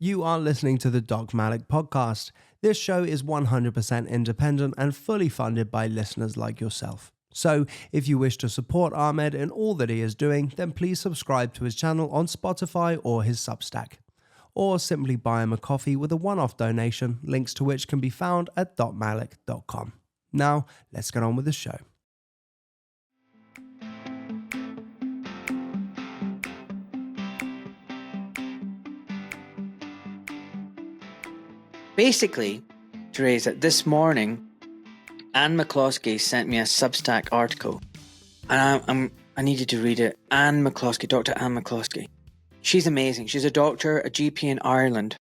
You are listening to the Doc Malik podcast. This show is 100% independent and fully funded by listeners like yourself. So, if you wish to support Ahmed in all that he is doing, then please subscribe to his channel on Spotify or his Substack. Or simply buy him a coffee with a one-off donation, links to which can be found at docmalik.com. Now, let's get on with the show. Basically, Tereza, this morning, Anne McCloskey sent me a Substack article, and I needed to read it. Anne McCloskey, Dr. Anne McCloskey. She's amazing. She's a doctor, a GP in Ireland,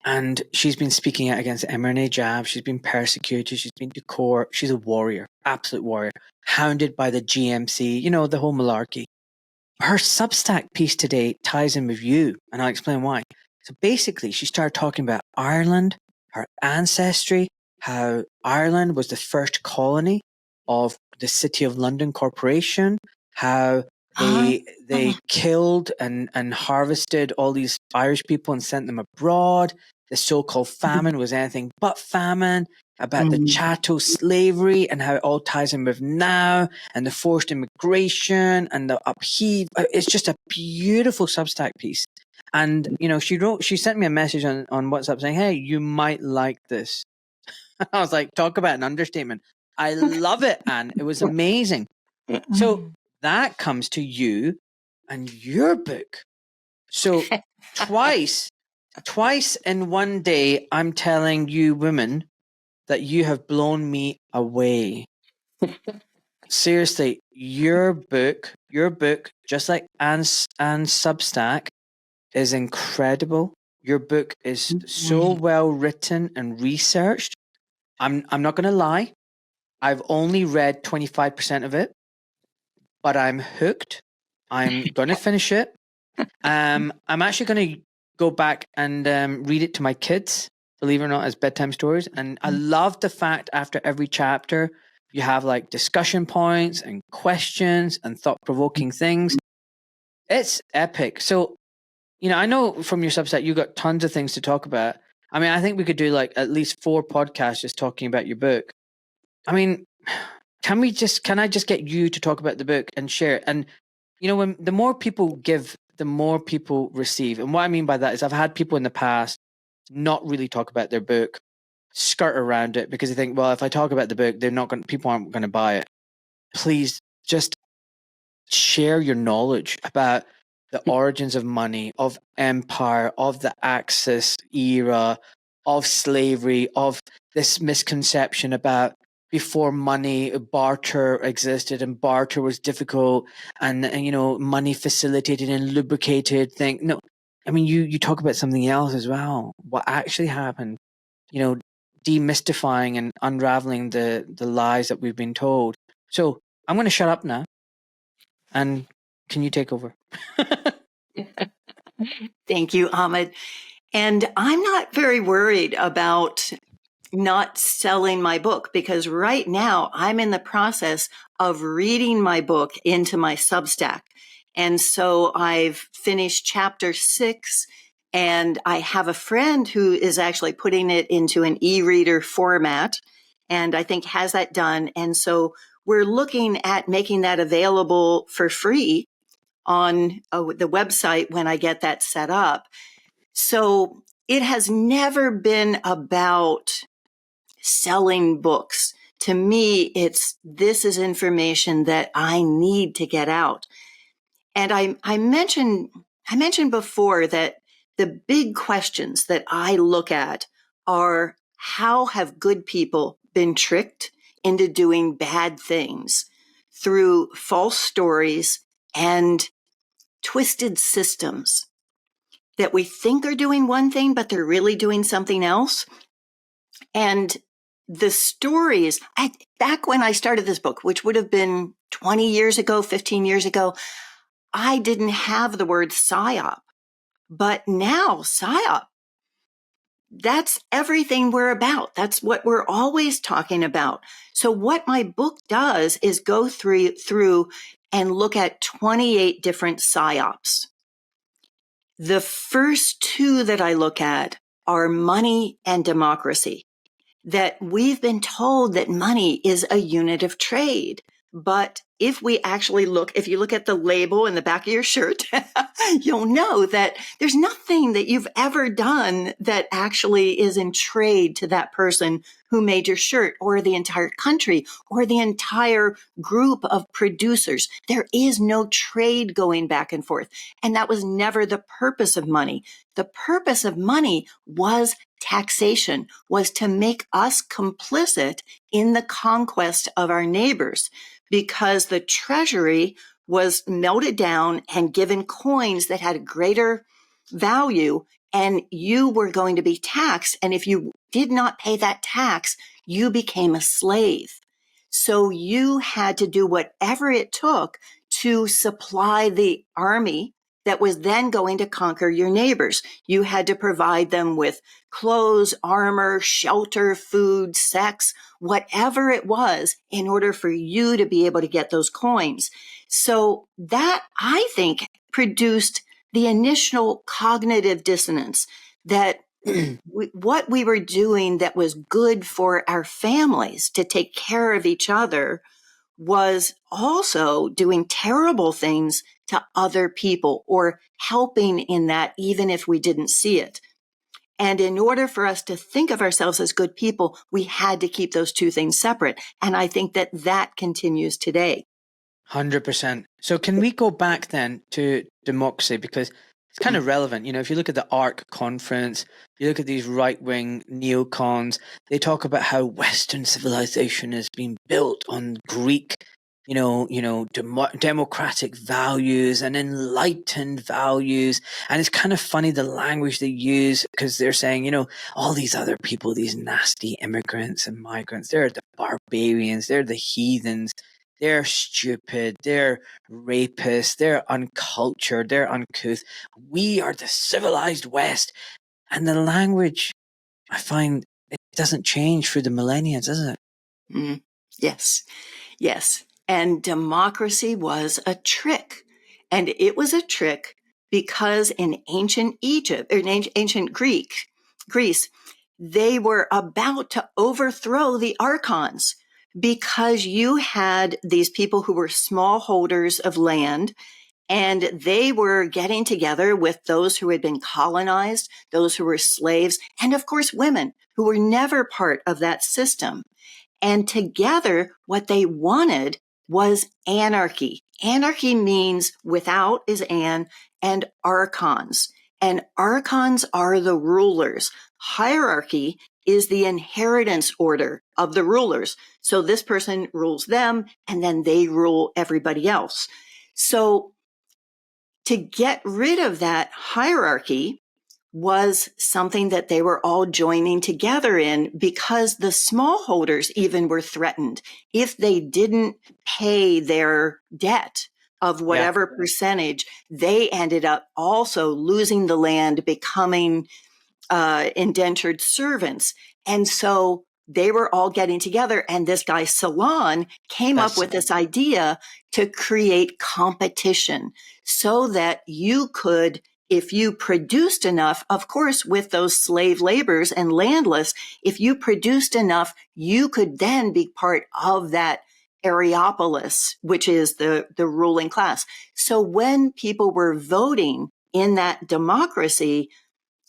and she's been speaking out against mRNA jabs. She's been persecuted. She's been to court. She's a warrior, absolute warrior, hounded by the GMC, you know, the whole malarkey. Her Substack piece today ties in with you, and I'll explain why. So basically, she started talking about Ireland, her ancestry, how Ireland was the first colony of the City of London Corporation, how they killed and harvested all these Irish people and sent them abroad. The so-called famine was anything but famine, about the chattel slavery and how it all ties in with now, and the forced immigration and the upheaval. It's just a beautiful Substack piece. And, you know, she sent me a message on WhatsApp saying, hey, you might like this. I was like, talk about an understatement. I love it, Anne. It was amazing. So that comes to you and your book. So twice in one day, I'm telling you women that you have blown me away. Seriously, your book, just like Anne's Substack, is incredible. Your book is so well written and researched. I'm not going to lie. I've only read 25% of it, but I'm hooked. I'm going to finish it. I'm actually going to go back and read it to my kids, believe it or not, as bedtime stories. And I love the fact after every chapter, you have like discussion points and questions and thought-provoking things. It's epic. So, you know, I know from your Substack, you got tons of things to talk about. I mean, I think we could do like at least 4 podcasts just talking about your book. I mean, can I just get you to talk about the book and share it? And, you know, when the more people give, the more people receive. And what I mean by that is I've had people in the past not really talk about their book, skirt around it because they think, well, if I talk about the book, people aren't going to buy it. Please just share your knowledge about the origins of money, of empire, of the Axis era, of slavery, of this misconception about before money, barter existed and barter was difficult and you know, money facilitated and lubricated thing. No, I mean, you talk about something else as well. What actually happened, you know, demystifying and unraveling the lies that we've been told. So I'm going to shut up now. And can you take over? Thank you, Ahmed. And I'm not very worried about not selling my book because right now I'm in the process of reading my book into my Substack. And so I've finished chapter 6 and I have a friend who is actually putting it into an e-reader format and I think has that done. And so we're looking at making that available for free on the website when I get that set up. So it has never been about selling books. To me, this is information that I need to get out. And I mentioned before that the big questions that I look at are how have good people been tricked into doing bad things through false stories and twisted systems that we think are doing one thing, but they're really doing something else. And the stories, back when I started this book, which would have been 20 years ago, 15 years ago, I didn't have the word PSYOP. But now PSYOP, that's everything we're about. That's what we're always talking about. So what my book does is go through and look at 28 different PSYOPs The first two that I look at are money and democracy. That we've been told that money is a unit of trade. But if we actually if you look at the label in the back of your shirt, you'll know that there's nothing that you've ever done that actually is in trade to that person who made your shirt, or the entire country, or the entire group of producers. There is no trade going back and forth. And that was never the purpose of money. The purpose of money was taxation, was to make us complicit in the conquest of our neighbors, because the treasury was melted down and given coins that had greater value, and you were going to be taxed. And if you did not pay that tax, you became a slave. So you had to do whatever it took to supply the army that was then going to conquer your neighbors. You had to provide them with clothes, armor, shelter, food, sex, whatever it was, in order for you to be able to get those coins. So that, I think, produced the initial cognitive dissonance that what we were doing that was good for our families to take care of each other was also doing terrible things to other people, or helping in that, even if we didn't see it. And in order for us to think of ourselves as good people, we had to keep those two things separate. And I think that that continues today. 100%. So can we go back then to democracy? Because it's kind of relevant. You know, if you look at the ARC conference, you look at these right-wing neocons, they talk about how Western civilization has been built on Greek, democratic values and enlightened values. And it's kind of funny the language they use, because they're saying, all these other people, these nasty immigrants and migrants, they're the barbarians, they're the heathens. They're stupid, they're rapists, they're uncultured, they're uncouth. We are the civilized West. And the language, I find, it doesn't change through the millennia, does it? Yes. And democracy was a trick. And it was a trick because in ancient Egypt, or in ancient Greece, they were about to overthrow the Archons, because you had these people who were small holders of land, and they were getting together with those who had been colonized, those who were slaves, and of course, women who were never part of that system. And together, what they wanted was anarchy. Anarchy means without is and archons. And archons are the rulers. Hierarchy is the inheritance order of the rulers. So this person rules them, and then they rule everybody else. So to get rid of that hierarchy was something that they were all joining together in, because the smallholders even were threatened. If they didn't pay their debt of whatever percentage, they ended up also losing the land, becoming indentured servants. And so they were all getting together. And this guy, Salon, came up with this idea to create competition so that you could, if you produced enough, of course, with those slave laborers and landless, if you produced enough, you could then be part of that Areopolis, which is the ruling class. So when people were voting in that democracy,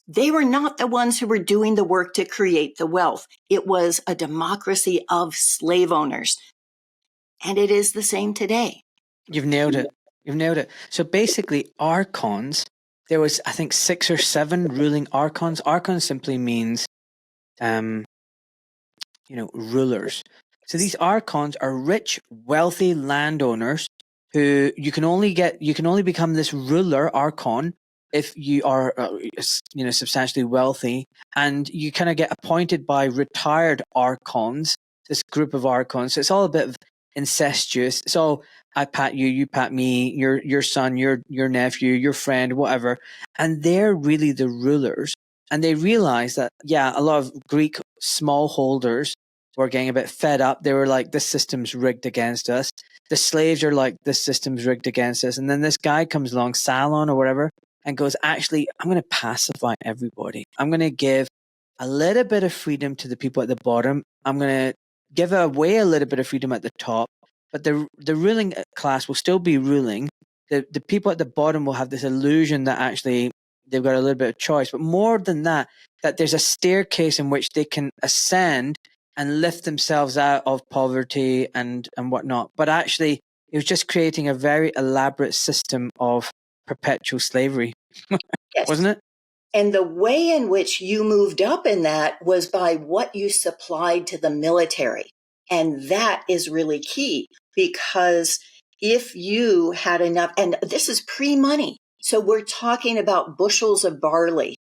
they were not the ones who were doing the work to create the wealth. It was a democracy of slave owners. And it is the same today. You've nailed it. So basically, Archons, there was, I think, 6 or 7 ruling Archons. Archons simply means, rulers. So these Archons are rich, wealthy landowners who you can only become this ruler, Archon, if you are, substantially wealthy, and you kind of get appointed by retired Archons, this group of Archons. So it's all a bit of incestuous. So I pat you, you pat me, your son, your nephew, your friend, whatever, and they're really the rulers. And they realized that, a lot of Greek smallholders were getting a bit fed up. They were like, this system's rigged against us. The slaves are like, this system's rigged against us. And then this guy comes along, Salon or whatever, and goes, actually, I'm going to pacify everybody. I'm going to give a little bit of freedom to the people at the bottom. I'm going to give away a little bit of freedom at the top, but the ruling class will still be ruling. The people at the bottom will have this illusion that actually they've got a little bit of choice, but more than that, that there's a staircase in which they can ascend and lift themselves out of poverty and whatnot. But actually, it was just creating a very elaborate system of perpetual slavery, Yes. wasn't it? And the way in which you moved up in that was by what you supplied to the military. And that is really key, because if you had enough, and this is pre-money, so we're talking about bushels of barley.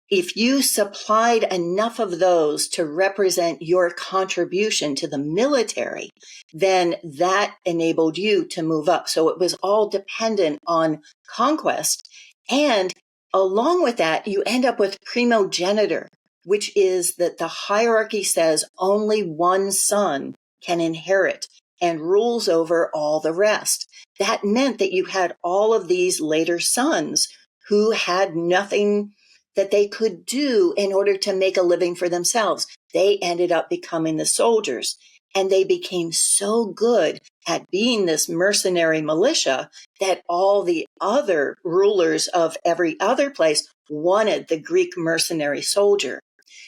If you supplied enough of those to represent your contribution to the military, then that enabled you to move up. So it was all dependent on conquest. And along with that, you end up with primogeniture, which is that the hierarchy says only one son can inherit and rules over all the rest. That meant that you had all of these later sons who had nothing that they could do in order to make a living for themselves. They ended up becoming the soldiers, and they became so good at being this mercenary militia that all the other rulers of every other place wanted the Greek mercenary soldier.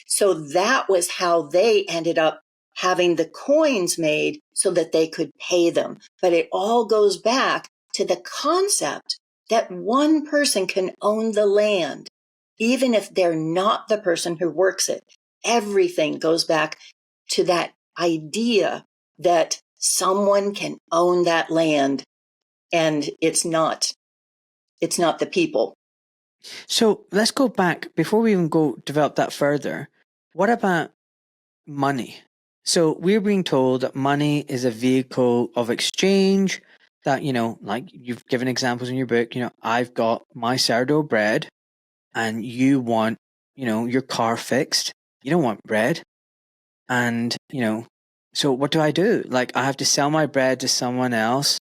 So that was how they ended up having the coins made so that they could pay them. But it all goes back to the concept that one person can own the land, even if they're not the person who works it. Everything goes back to that idea that someone can own that land, and it's not the people. So let's go back before we even go develop that further. What about money? So we're being told that money is a vehicle of exchange, that, like you've given examples in your book, I've got my sourdough bread and you want, your car fixed. You don't want bread. And, so what do I do? Like, I have to sell my bread to someone else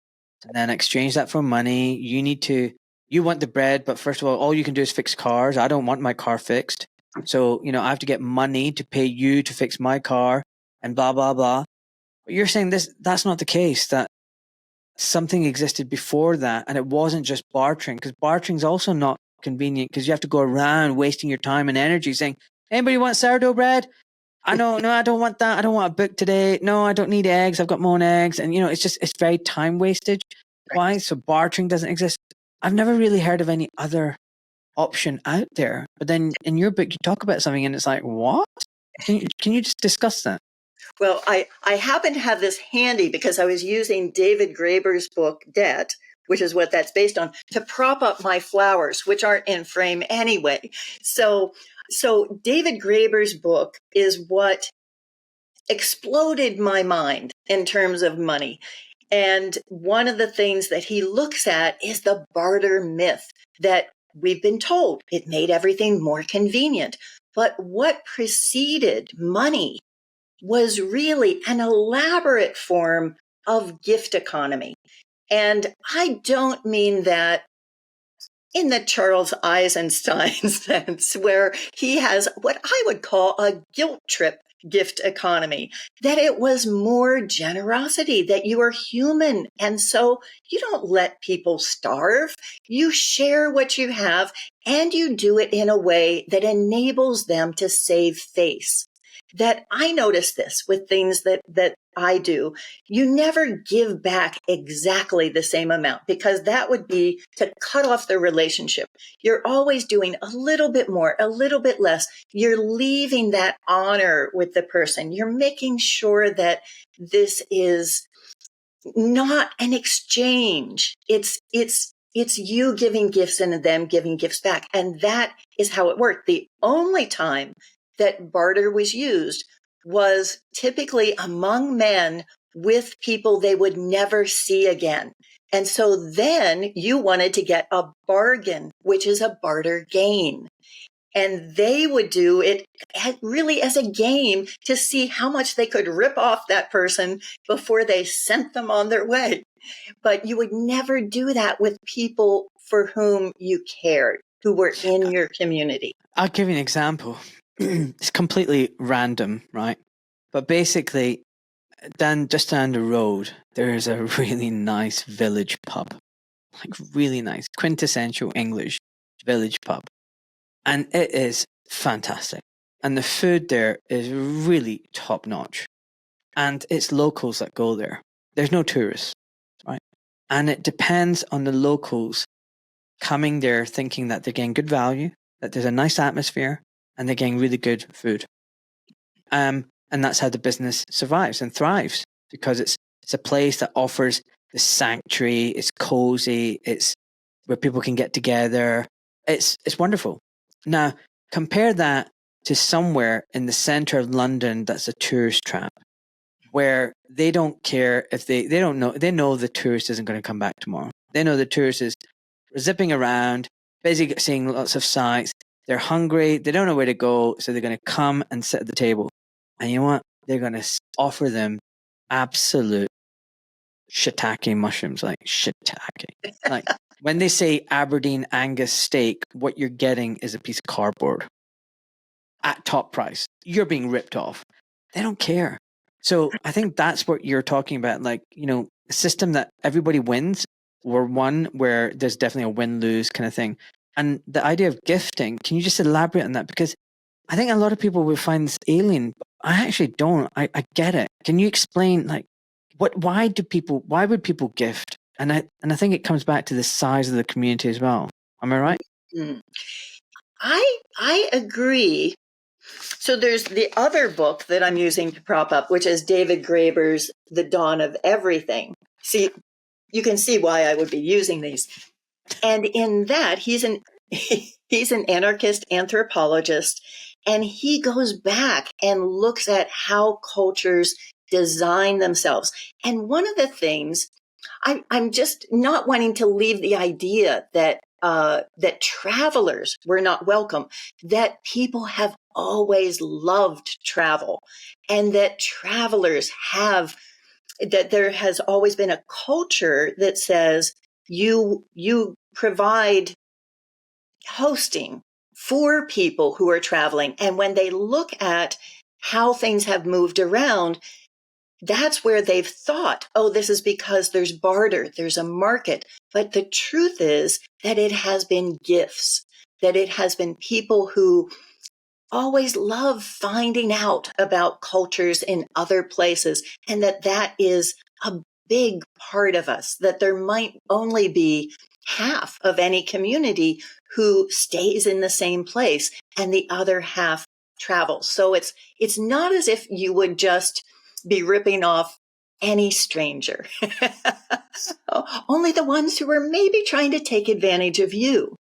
and then exchange that for money. You want the bread, but first of all you can do is fix cars. I don't want my car fixed. So, I have to get money to pay you to fix my car and blah, blah, blah. But you're saying that's not the case, that something existed before that, and it wasn't just bartering, because bartering's also not convenient, because you have to go around wasting your time and energy saying, anybody want sourdough bread? I know, no, I don't want that. I don't want a book today. No, I don't need eggs. I've got my own eggs. And, it's very time wastage. Why? So bartering doesn't exist. I've never really heard of any other option out there. But then in your book, you talk about something and it's like, what? Can you just discuss that? Well, I happen to have this handy because I was using David Graeber's book, Debt, which is what that's based on, to prop up my flowers, which aren't in frame anyway. So David Graeber's book is what exploded my mind in terms of money. And one of the things that he looks at is the barter myth, that we've been told it made everything more convenient. But what preceded money was really an elaborate form of gift economy. And I don't mean that in the Charles Eisenstein sense, where he has what I would call a guilt trip gift economy, that it was more generosity, that you are human. And so you don't let people starve. You share what you have, and you do it in a way that enables them to save face. That I notice this with things that I do. You never give back exactly the same amount, because that would be to cut off the relationship. You're always doing a little bit more, a little bit less. You're leaving that honor with the person. You're making sure that this is not an exchange. It's you giving gifts and them giving gifts back. And that is how it worked. The only time that barter was used was typically among men with people they would never see again. And so then you wanted to get a bargain, which is a barter gain. And they would do it really as a game to see how much they could rip off that person before they sent them on their way. But you would never do that with people for whom you cared, who were in your community? I'll give you an example. It's completely random, right? But basically, just down the road, there is a really nice village pub. Like really nice, quintessential English village pub. And it is fantastic. And the food there is really top notch. And it's locals that go there. There's no tourists, right? And it depends on the locals coming there thinking that they're getting good value, that there's a nice atmosphere, and they're getting really good food. And that's how the business survives and thrives, because it's a place that offers the sanctuary, it's cozy, it's where people can get together. It's wonderful. Now, compare that to somewhere in the center of London that's a tourist trap, where they don't care if they know the tourist isn't going to come back tomorrow. They know the tourist is zipping around, busy seeing lots of sights. They're hungry. They don't know where to go. So they're going to come and sit at the table. And you know what? They're going to offer them absolute shiitake mushrooms, like shiitake. Like when they say Aberdeen Angus steak, what you're getting is a piece of cardboard at top price. You're being ripped off. They don't care. So I think that's what you're talking about. Like, a system that everybody wins, or one where there's definitely a win-lose kind of thing. And the idea of gifting, can you just elaborate on that? Because I think a lot of people will find this alien. I actually don't. I get it. Can you explain, like, why would people gift? And I think it comes back to the size of the community as well. Am I right? Mm. I agree. So there's the other book that I'm using to prop up, which is David Graeber's The Dawn of Everything. See, you can see why I would be using these. And in that, he's an anarchist anthropologist, and he goes back and looks at how cultures design themselves. And one of the things, I'm just not wanting to leave the idea that that travelers were not welcome, that people have always loved travel, and that that there has always been a culture that says you provide hosting for people who are traveling. And when they look at how things have moved around, that's where they've thought, oh, this is because there's barter, there's a market. But the truth is that it has been gifts, that it has been people who always love finding out about cultures in other places, and that is a big part of us, that there might only be half of any community who stays in the same place and the other half travels. So it's not as if you would just be ripping off any stranger, only the ones who are maybe trying to take advantage of you.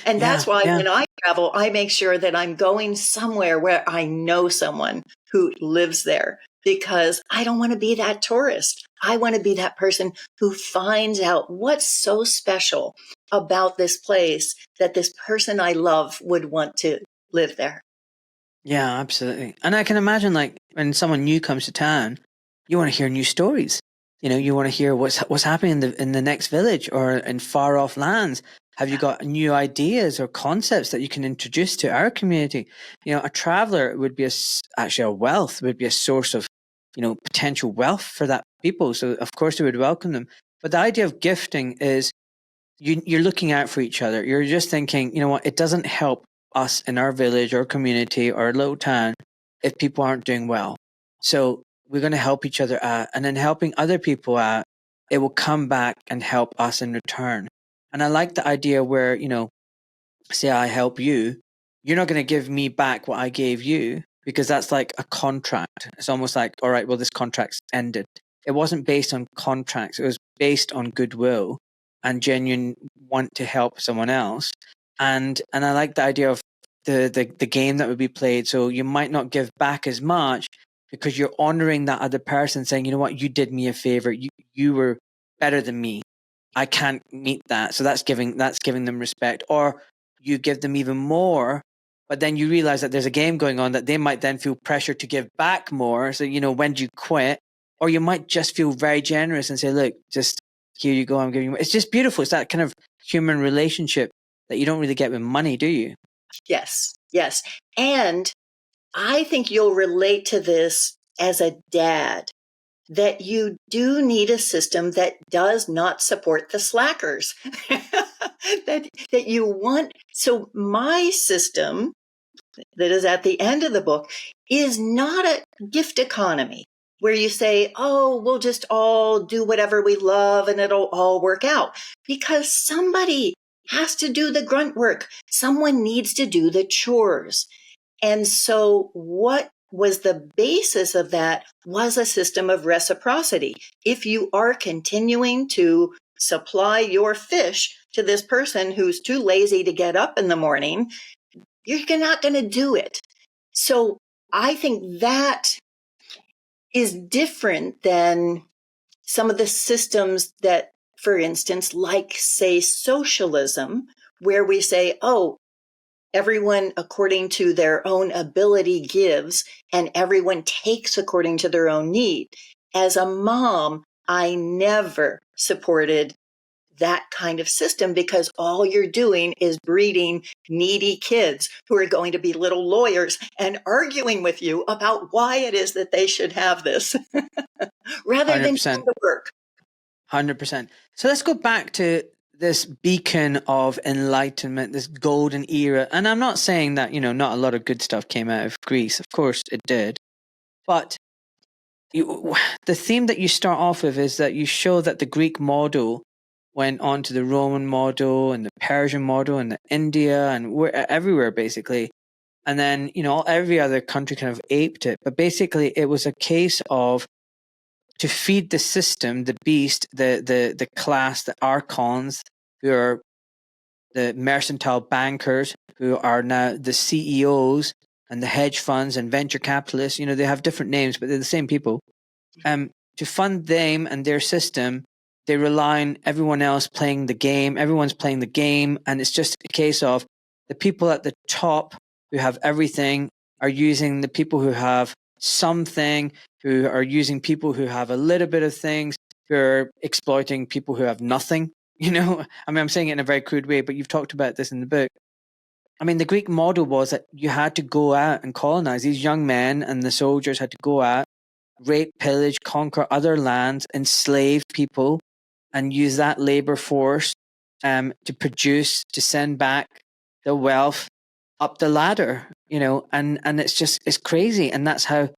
And that's why when I travel, I make sure that I'm going somewhere where I know someone who lives there, because I don't want to be that tourist. I want to be that person who finds out what's so special about this place that this person I love would want to live there. Yeah, absolutely. And I can imagine, like, when someone new comes to town, you want to hear new stories. You want to hear what's happening in the next village or in far off lands. Have you got new ideas or concepts that you can introduce to our community? A traveler would be actually a wealth, would be a source of, potential wealth for that people. So of course we would welcome them. But the idea of gifting is you're looking out for each other. You're just thinking, you know what, it doesn't help us in our village or community or little town if people aren't doing well. So we're going to help each other out, and then helping other people out, it will come back and help us in return. And I like the idea where, say I help you, you're not going to give me back what I gave you, because that's like a contract. It's almost like, all right, well, this contract's ended. It wasn't based on contracts. It was based on goodwill and genuine want to help someone else. And I like the idea of the game that would be played. So you might not give back as much because you're honoring that other person, saying, you know what, you did me a favor. You were better than me. I can't meet that. So that's giving them respect. Or you give them even more, but then you realize that there's a game going on that they might then feel pressure to give back more. So, when do you quit? Or you might just feel very generous and say, look, just here you go, I'm giving you money. It's just beautiful. It's that kind of human relationship that you don't really get with money, do you? Yes, yes. And I think you'll relate to this as a dad, that you do need a system that does not support the slackers. that you want. So my system that is at the end of the book is not a gift economy where you say, oh, we'll just all do whatever we love and it'll all work out, because somebody has to do the grunt work. Someone needs to do the chores. And so what was the basis of that was a system of reciprocity. If you are continuing to supply your fish to this person who's too lazy to get up in the morning, you're not going to do it. So I think that is different than some of the systems that, for instance, like, say, socialism, where we say, oh, everyone according to their own ability gives, and everyone takes according to their own need. As a mom, I never supported that kind of system, because all you're doing is breeding needy kids who are going to be little lawyers and arguing with you about why it is that they should have this rather 100%. than do the work. 100%. So let's go back to this beacon of enlightenment, this golden era. And I'm not saying that, not a lot of good stuff came out of Greece. Of course it did. But the theme that you start off with is that you show that the Greek model went on to the Roman model and the Persian model and the India and everywhere, basically. And then, every other country kind of aped it. But basically, it was a case of, to feed the system, the beast, the class, the Archons, who are the mercantile bankers, who are now the CEOs and the hedge funds and venture capitalists. They have different names, but they're the same people. To fund them and their system, they rely on everyone else playing the game. Everyone's playing the game. And it's just a case of the people at the top who have everything are using the people who have something, who are using people who have a little bit of things, who are exploiting people who have nothing. I'm saying it in a very crude way, but you've talked about this in the book. The Greek model was that you had to go out and colonize. These young men and the soldiers had to go out, rape, pillage, conquer other lands, enslave people, and use that labor force to produce, to send back the wealth up the ladder, and it's crazy. And that's how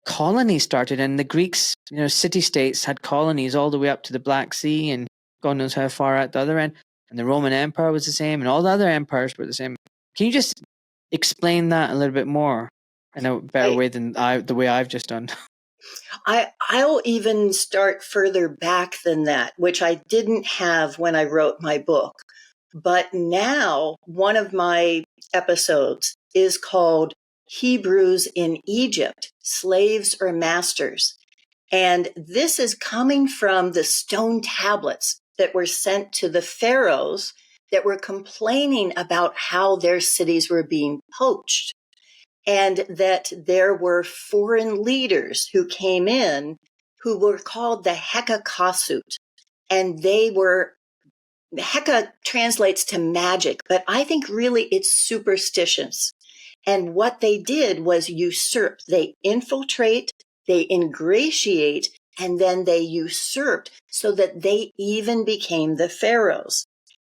colonies started. And the Greeks, city-states had colonies all the way up to the Black Sea and God knows how far at the other end. And the Roman Empire was the same, and all the other empires were the same. Can you just explain that a little bit more in a better way than the way I've just done? I'll even start further back than that, which I didn't have when I wrote my book. But now one of my episodes is called Hebrews in Egypt, Slaves or Masters. And this is coming from the stone tablets that were sent to the pharaohs that were complaining about how their cities were being poached, and that there were foreign leaders who came in who were called the Hekakasut. And Heka translates to magic, but I think really it's superstitious. And what they did was usurp. They infiltrate, they ingratiate, and then they usurped so that they even became the pharaohs.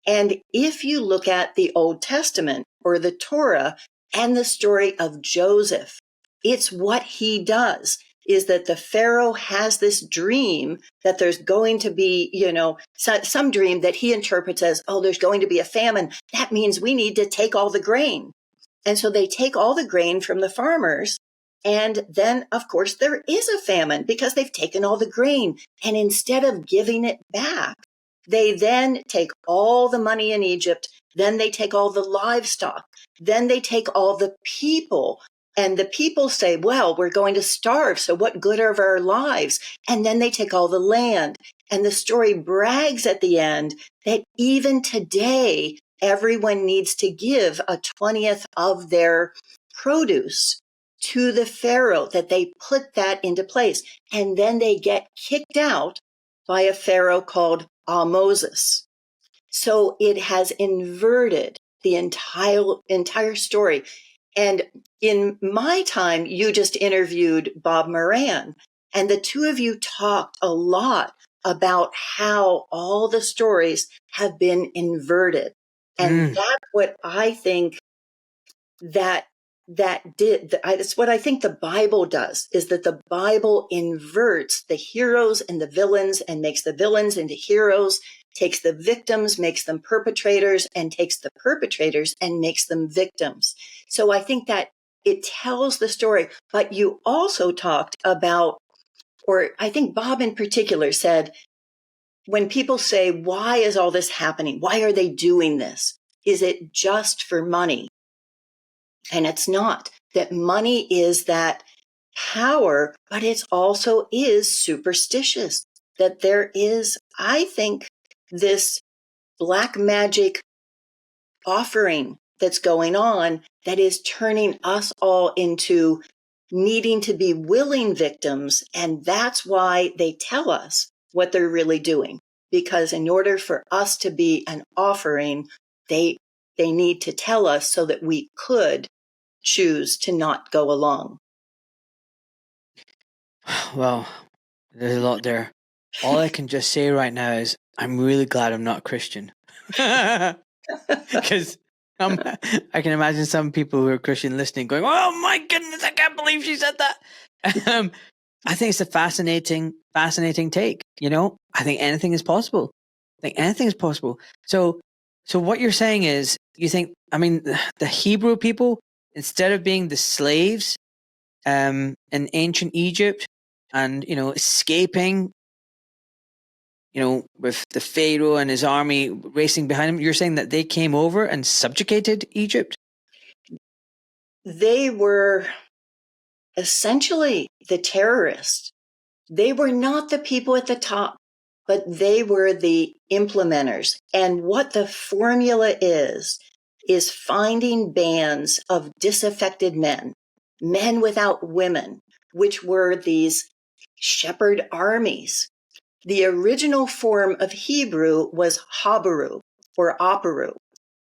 And if you look at the Old Testament or the Torah and the story of Joseph, it's what he does, is that the Pharaoh has this dream that there's going to be, some dream that he interprets as, oh, there's going to be a famine. That means we need to take all the grain. And so they take all the grain from the farmers. And then, of course, there is a famine because they've taken all the grain. And instead of giving it back, they then take all the money in Egypt. Then they take all the livestock. Then they take all the people. And the people say, well, we're going to starve. So what good are our lives? And then they take all the land. And the story brags at the end that even today, everyone needs to give a 20th of their produce to the Pharaoh, that they put that into place. And then they get kicked out by a Pharaoh called Moses. So it has inverted the entire story. And in my time, you just interviewed Bob Moran, and the two of you talked a lot about how all the stories have been inverted. And that's what I think that's what I think the Bible does, is that the Bible inverts the heroes and the villains and makes the villains into heroes, takes the victims, makes them perpetrators, and takes the perpetrators and makes them victims. So I think that it tells the story. But you also talked about, or I think Bob in particular said, when people say, why is all this happening? Why are they doing this? Is it just for money? And it's not. That money is that power, but it also is superstitious. That there is, I think, this black magic offering that's going on that is turning us all into needing to be willing victims. And that's why they tell us what they're really doing. Because in order for us to be an offering, they need to tell us so that we could choose to not go along. Well, there's a lot there. All I can just say right now is I'm really glad I'm not Christian. Because I can imagine some people who are Christian listening going, oh my goodness, I can't believe she said that. I think it's a fascinating take. You know, I think anything is possible. So what you're saying is, you think, I mean, the Hebrew people, instead of being the slaves in ancient Egypt and, you know, escaping, you know, with the Pharaoh and his army racing behind him, you're saying that they came over and subjugated Egypt? They were essentially the terrorists. They were not the people at the top, but they were the implementers. And what the formula is finding bands of disaffected men without women, which were these shepherd armies. The original form of Hebrew was Habaru or Aparu,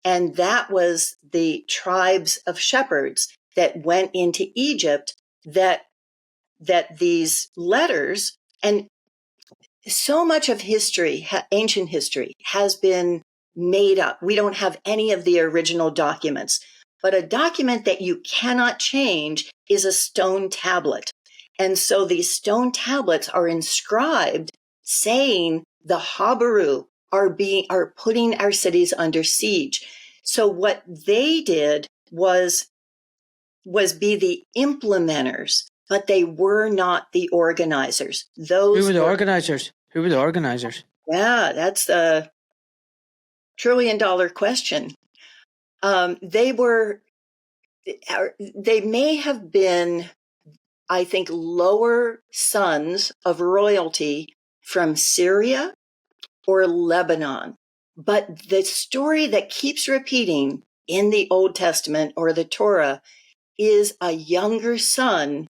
and that was the tribes of shepherds that went into Egypt that these letters, and so much of history, ancient history, has been made up. We don't have any of the original documents, but a document that you cannot change is a stone tablet. And so these stone tablets are inscribed saying the Habaru are putting our cities under siege. So what they did was be the implementers, but they were not the organizers. Who were the organizers? Yeah, that's a $1 trillion question. They may have been, I think, lower sons of royalty from Syria or Lebanon. But the story that keeps repeating in the Old Testament or the Torah is a younger son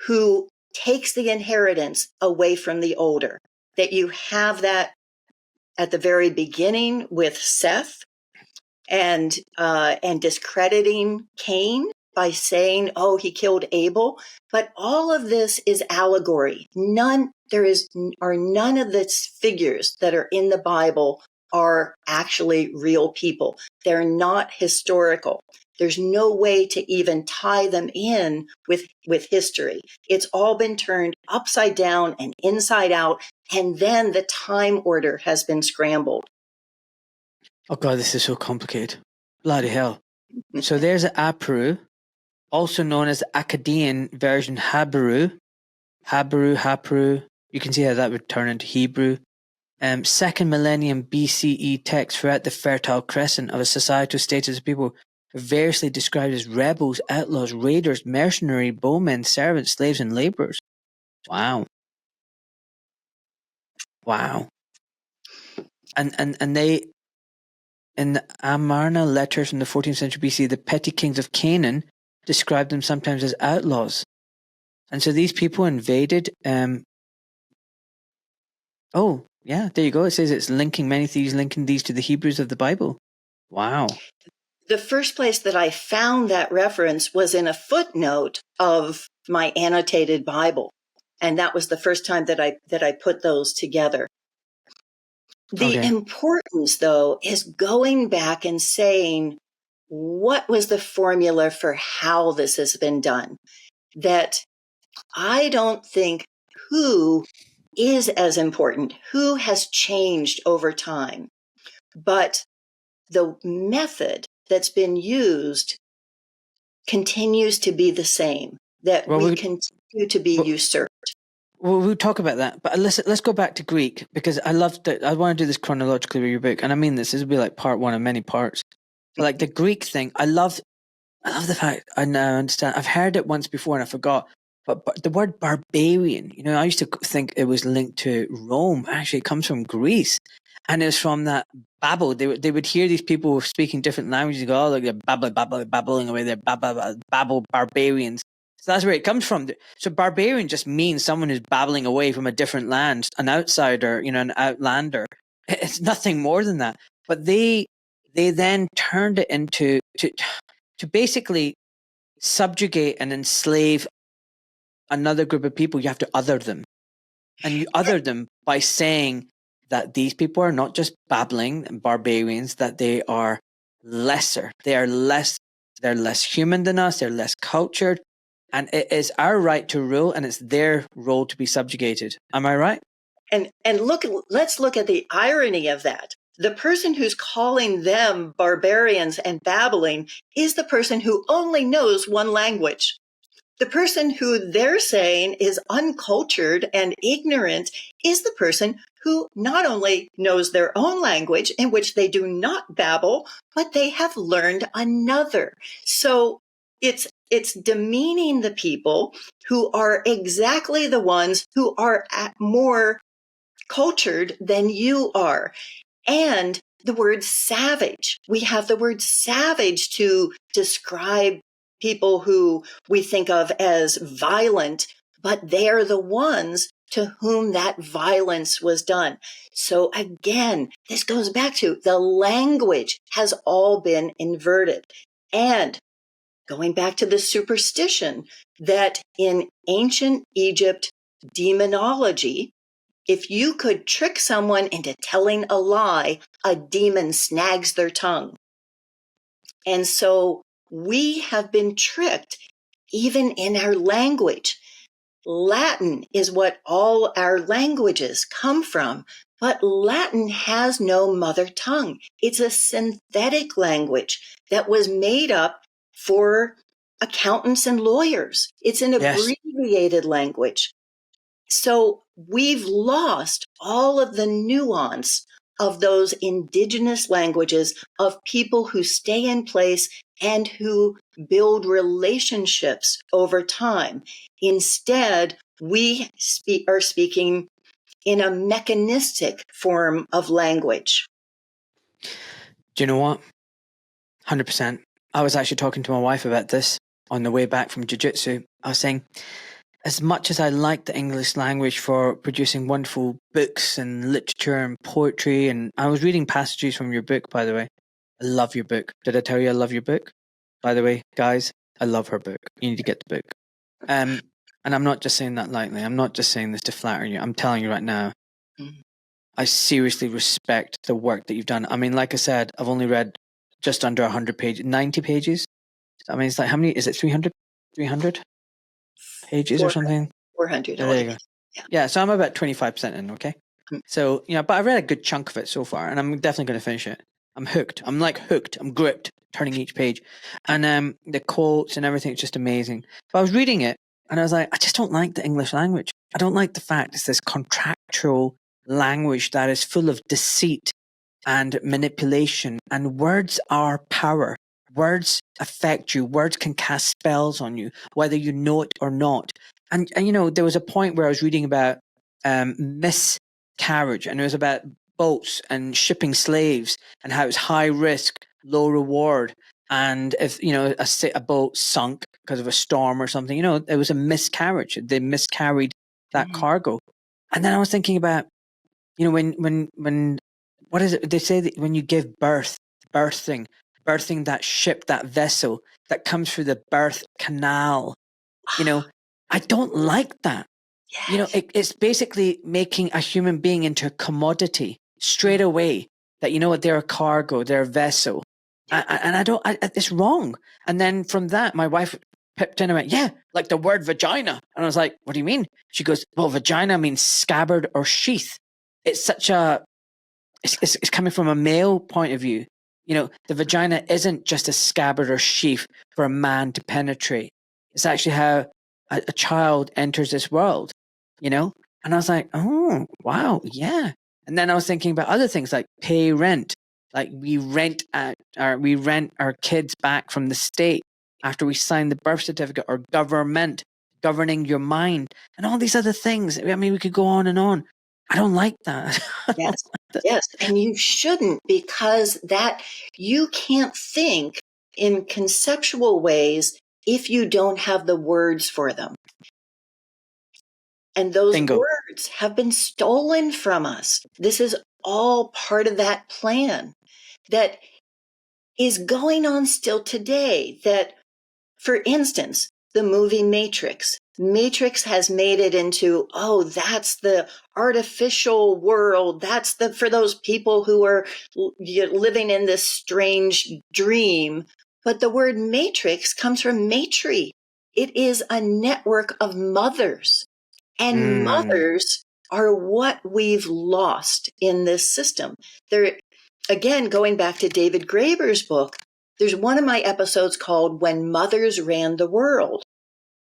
who takes the inheritance away from the older. That you have that at the very beginning with Seth and discrediting Cain by saying, oh, he killed Abel. But all of this is allegory. None of the figures that are in the Bible are actually real people. They're not historical. There's no way to even tie them in with history. It's all been turned upside down and inside out, and then the time order has been scrambled. Oh God, this is so complicated. Bloody hell. So there's Aparu, also known as the Akkadian version Habaru. Haparu. You can see how that would turn into Hebrew. Second millennium BCE text throughout the Fertile Crescent of a societal status of people variously described as rebels, outlaws, raiders, mercenary, bowmen, servants, slaves, and laborers. Wow. And they, in the Amarna letters from the 14th century BC, the petty kings of Canaan described them sometimes as outlaws. And so these people invaded. Yeah, there you go. It says it's linking many thieves, linking these to the Hebrews of the Bible. Wow. The first place that I found that reference was in a footnote of my annotated Bible. And that was the first time that I put those together. The importance, though, is going back and saying, what was the formula for how this has been done? That I don't think who is as important, who has changed over time, but the method that's been used continues to be the same, that we continue to be usurped. Well, we'll talk about that, but let's go back to Greek, because I loved it. I want to do this chronologically with your book, and I mean this will be like part one of many parts. But like the Greek thing, I love the fact I now understand. I've heard it once before and I forgot, but the word barbarian, you know, I used to think it was linked to Rome. Actually, it comes from Greece, and it's from that babble. They would hear these people speaking different languages and go, oh, look, they're babbling away. They're babble barbarians. So that's where it comes from. So barbarian just means someone who's babbling away from a different land, an outsider, you know, an outlander. It's nothing more than that. But they then turned it into to basically subjugate and enslave another group of people. You have to other them, and you other them by saying that these people are not just babbling and barbarians, that they are lesser. They're less human than us. They're less cultured. And it is our right to rule, and it's their role to be subjugated. Am I right? And let's look at the irony of that. The person who's calling them barbarians and babbling is the person who only knows one language. The person who they're saying is uncultured and ignorant is the person who not only knows their own language, in which they do not babble, but they have learned another. So it's demeaning the people who are exactly the ones who are more cultured than you are. And the word savage, we have the word savage to describe people who we think of as violent, but they're the ones to whom that violence was done. So again, this goes back to the language has all been inverted. And going back to the superstition that in ancient Egypt demonology, if you could trick someone into telling a lie, a demon snags their tongue. And so we have been tricked even in our language. Latin is what all our languages come from, but Latin has no mother tongue. It's a synthetic language that was made up for accountants and lawyers. It's an abbreviated language. So we've lost all of the nuance of those indigenous languages of people who stay in place and who build relationships over time. Instead, we are speaking in a mechanistic form of language. Do you know what? 100%. I was actually talking to my wife about this on the way back from jiu-jitsu. I was saying, as much as I like the English language for producing wonderful books and literature and poetry, and I was reading passages from your book, by the way. I love your book. Did I tell you I love your book? By the way, guys, I love her book. You need to get the book. And I'm not just saying that lightly. I'm not just saying this to flatter you. I'm telling you right now, I seriously respect the work that you've done. I mean, like I said, I've only read just under 100 pages, 90 pages. I mean, it's like, how many, is it 300? 300 pages or something? 400. There you go. Yeah, so I'm about 25% in, okay? So, you know, but I've read a good chunk of it so far, and I'm definitely going to finish it. I'm hooked. I'm like hooked. I'm gripped, turning each page. And the quotes and everything is just amazing. But I was reading it, and I was like, I just don't like the English language. I don't like the fact it's this contractual language that is full of deceit and manipulation, and words are power. Words affect you. Words can cast spells on you, whether you know it or not. And you know, there was a point where I was reading about miscarriage, and it was about boats and shipping slaves and how it's high risk, low reward. And if, you know, a boat sunk because of a storm or something, you know, it was a miscarriage. They miscarried that cargo. And then I was thinking about, You know, when what is it? They say that when you give birth, birthing that ship, that vessel that comes through the birth canal. You know, I don't like that. Yes. You know, it's basically making a human being into a commodity straight away. That, you know what, they're a cargo, they're a vessel, and I don't. It's wrong. And then from that, my wife pipped in and went, "Yeah, like the word vagina," and I was like, "What do you mean?" She goes, "Well, vagina means scabbard or sheath. It's such a it's coming from a male point of view. You know, the vagina isn't just a scabbard or sheath for a man to penetrate. It's actually how a child enters this world, you know?" And I was like, oh, wow, yeah. And then I was thinking about other things like pay rent. Like we rent our kids back from the state after we sign the birth certificate, or government governing your mind, and all these other things. I mean, we could go on and on. I don't like that. Yes. Yes. And you shouldn't, because that you can't think in conceptual ways if you don't have the words for them. And those Bingo. words have been stolen from us. This is all part of that plan that is going on still today. That, for instance, the movie Matrix has made it into, oh, that's the artificial world. That's for those people who are living in this strange dream. But the word matrix comes from matri. It is a network of mothers. And mothers are what we've lost in this system. There, again, going back to David Graeber's book, there's one of my episodes called When Mothers Ran the World.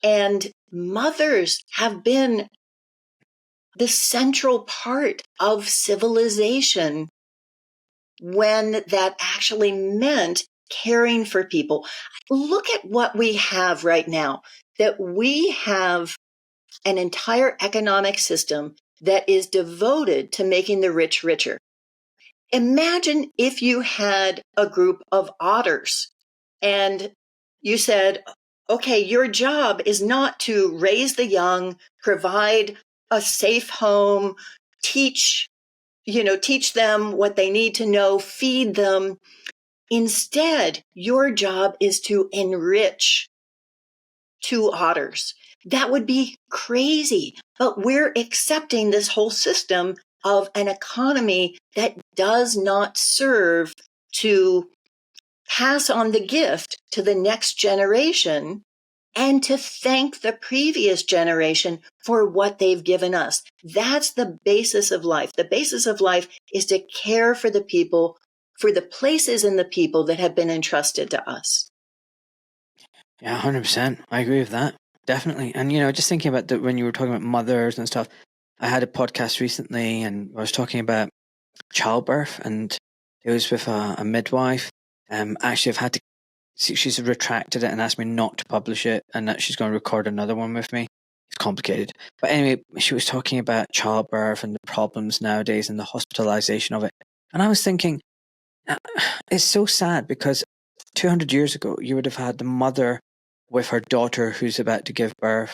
And mothers have been the central part of civilization when that actually meant caring for people. Look at what we have right now, that we have an entire economic system that is devoted to making the rich richer. Imagine if you had a group of otters and you said, okay, your job is not to raise the young, provide a safe home, teach them what they need to know, feed them. Instead, your job is to enrich 2 otters. That would be crazy. But we're accepting this whole system of an economy that does not serve to pass on the gift to the next generation and to thank the previous generation for what they've given us. That's the basis of life. The basis of life is to care for the people, for the places and the people that have been entrusted to us. Yeah, 100%. I agree with that. Definitely. And, you know, just thinking about when you were talking about mothers and stuff, I had a podcast recently and I was talking about childbirth, and it was with a midwife. Actually, I've had to, she's retracted it and asked me not to publish it, and that she's going to record another one with me. It's complicated. But anyway, she was talking about childbirth and the problems nowadays and the hospitalization of it. And I was thinking, it's so sad, because 200 years ago, you would have had the mother with her daughter who's about to give birth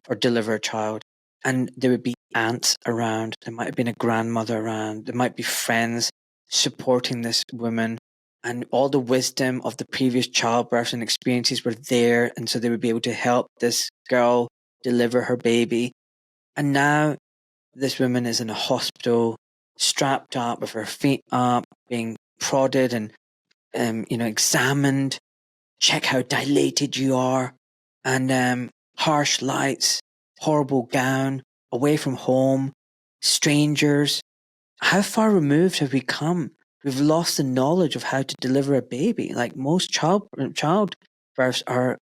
or deliver a child, and there would be aunts around. There might have been a grandmother around. There might be friends supporting this woman, and all the wisdom of the previous childbirths and experiences were there, and so they would be able to help this girl deliver her baby. And now this woman is in a hospital, strapped up with her feet up, being prodded and examined. Check how dilated you are, and harsh lights, horrible gown, away from home, strangers. How far removed have we come? We've lost the knowledge of how to deliver a baby. Like, most childbirths are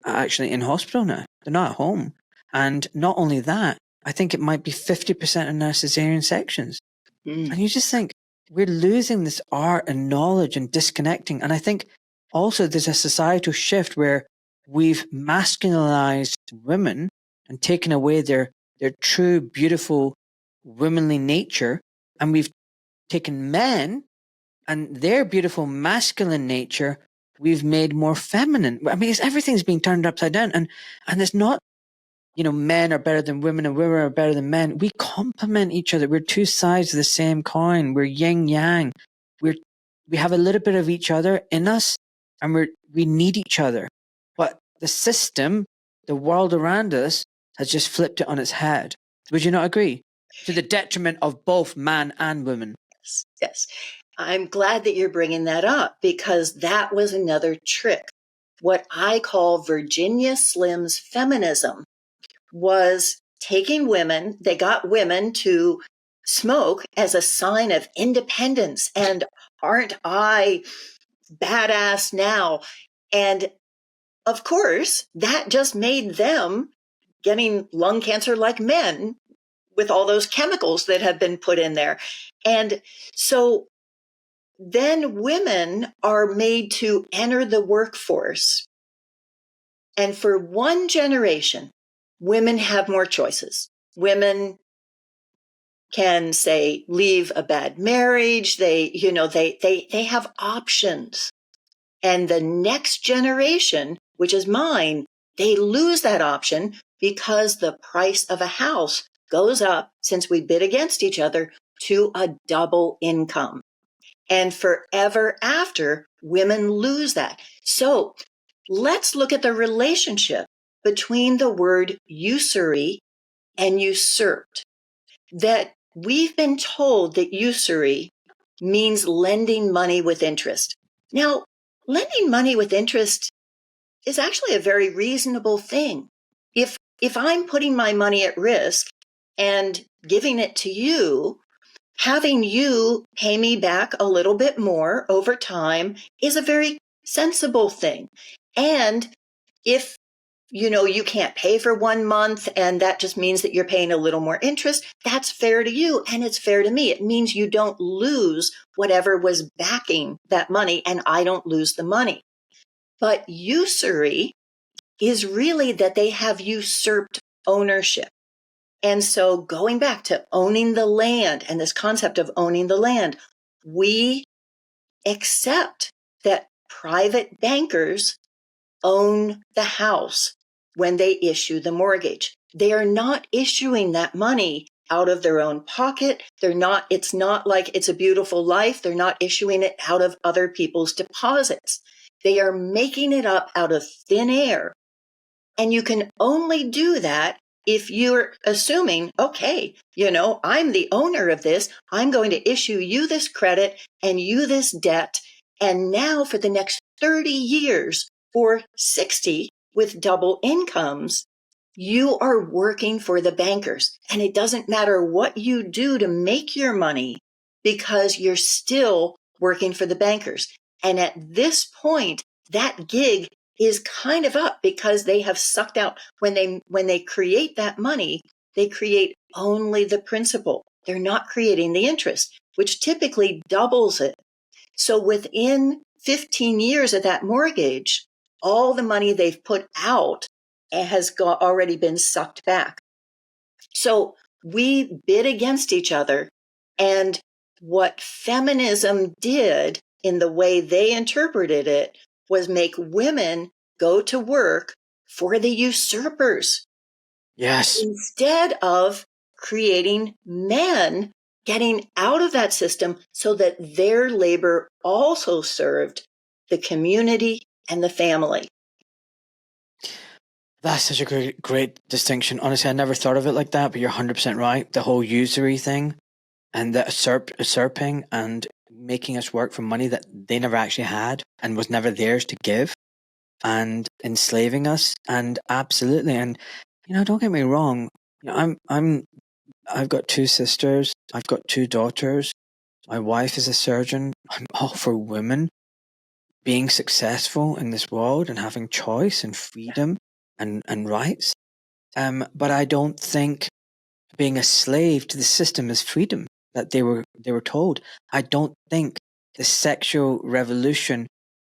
actually in hospital now. They're not at home. And not only that, I think it might be 50% of now cesarean sections. And you just think, we're losing this art and knowledge and disconnecting. And I think also there's a societal shift where we've masculinized women and taken away their true, beautiful, womanly nature. And we've taken men and their beautiful masculine nature, we've made more feminine. I mean, everything's being turned upside down. And it's not men are better than women and women are better than men. We complement each other. We're two sides of the same coin. We're yin yang. We have a little bit of each other in us, and we need each other. But the system, the world around us, has just flipped it on its head. Would you not agree? To the detriment of both man and woman. Yes. I'm glad that you're bringing that up, because that was another trick. What I call Virginia Slim's feminism was taking women, they got women to smoke as a sign of independence. And aren't I badass now? And of course, that just made them getting lung cancer like men with all those chemicals that have been put in there. And so then women are made to enter the workforce. And for one generation, women have more choices. Women can say, leave a bad marriage. They have options. And the next generation, which is mine, they lose that option because the price of a house goes up, since we bid against each other, to a double income. And forever after, women lose that. So let's look at the relationship between the word usury and usurped. That we've been told that usury means lending money with interest. Now, lending money with interest is actually a very reasonable thing. If I'm putting my money at risk and giving it to you, having you pay me back a little bit more over time is a very sensible thing. And if you can't pay for 1 month and that just means that you're paying a little more interest, that's fair to you and it's fair to me. It means you don't lose whatever was backing that money and I don't lose the money. But usury is really that they have usurped ownership. And so going back to owning the land and this concept of owning the land, we accept that private bankers own the house when they issue the mortgage. They are not issuing that money out of their own pocket. It's not like It's a Beautiful Life. They're not issuing it out of other people's deposits. They are making it up out of thin air. And you can only do that if you're assuming, okay, I'm the owner of this. I'm going to issue you this credit and you this debt. And now for the next 30 years or 60 with double incomes, you are working for the bankers. And it doesn't matter what you do to make your money because you're still working for the bankers. And at this point, that gig is kind of up because they have sucked out. When they create that money, they create only the principal. They're not creating the interest, which typically doubles it. So within 15 years of that mortgage, all the money they've put out has already been sucked back. So we bid against each other. And what feminism did in the way they interpreted it was make women go to work for the usurpers. Yes. Instead of creating men getting out of that system so that their labor also served the community and the family. That's such a great distinction. Honestly, I never thought of it like that, but you're 100% right. The whole usury thing and the usurping and making us work for money that they never actually had and was never theirs to give, and enslaving us. And absolutely, and don't get me wrong, I've got 2 sisters, I've got 2 daughters, my wife is a surgeon. I'm all for women being successful in this world and having choice and freedom and rights. But I don't think being a slave to the system is freedom that they were told. I don't think the sexual revolution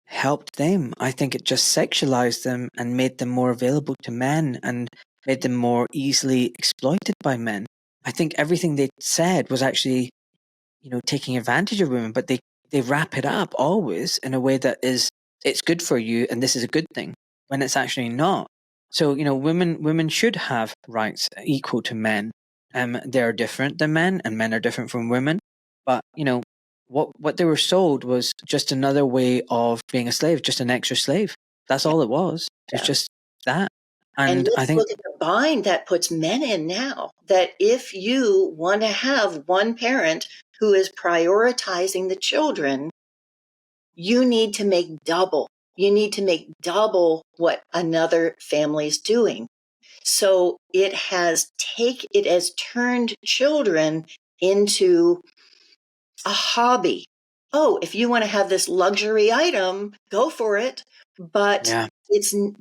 helped them. I think it just sexualized them and made them more available to men and made them more easily exploited by men. I think everything they said was actually, taking advantage of women, but they wrap it up always in a way that is, it's good for you and this is a good thing, when it's actually not. So, women should have rights equal to men. They're different than men, and men are different from women. But, what they were sold was just another way of being a slave, just an extra slave. That's all it was. It's just that. And And I let's think, look at the bind that puts men in now, that if you want to have one parent who is prioritizing the children, you need to make double. You need to make double what another family is doing. So it has turned children into a hobby. Oh, if you want to have this luxury item, go for it. But yeah,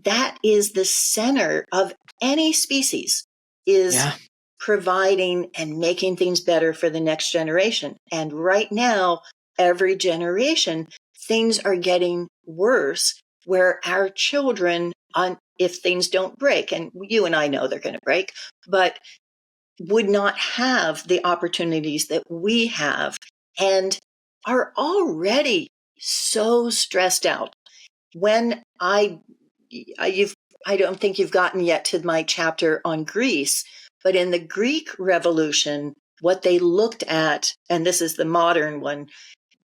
that is the center of any species, is yeah, providing and making things better for the next generation. And right now, every generation, things are getting worse where our children, if things don't break, and you and I know they're going to break, but would not have the opportunities that we have and are already so stressed out. When I don't think you've gotten yet to my chapter on Greece, but in the Greek Revolution, what they looked at, and this is the modern one,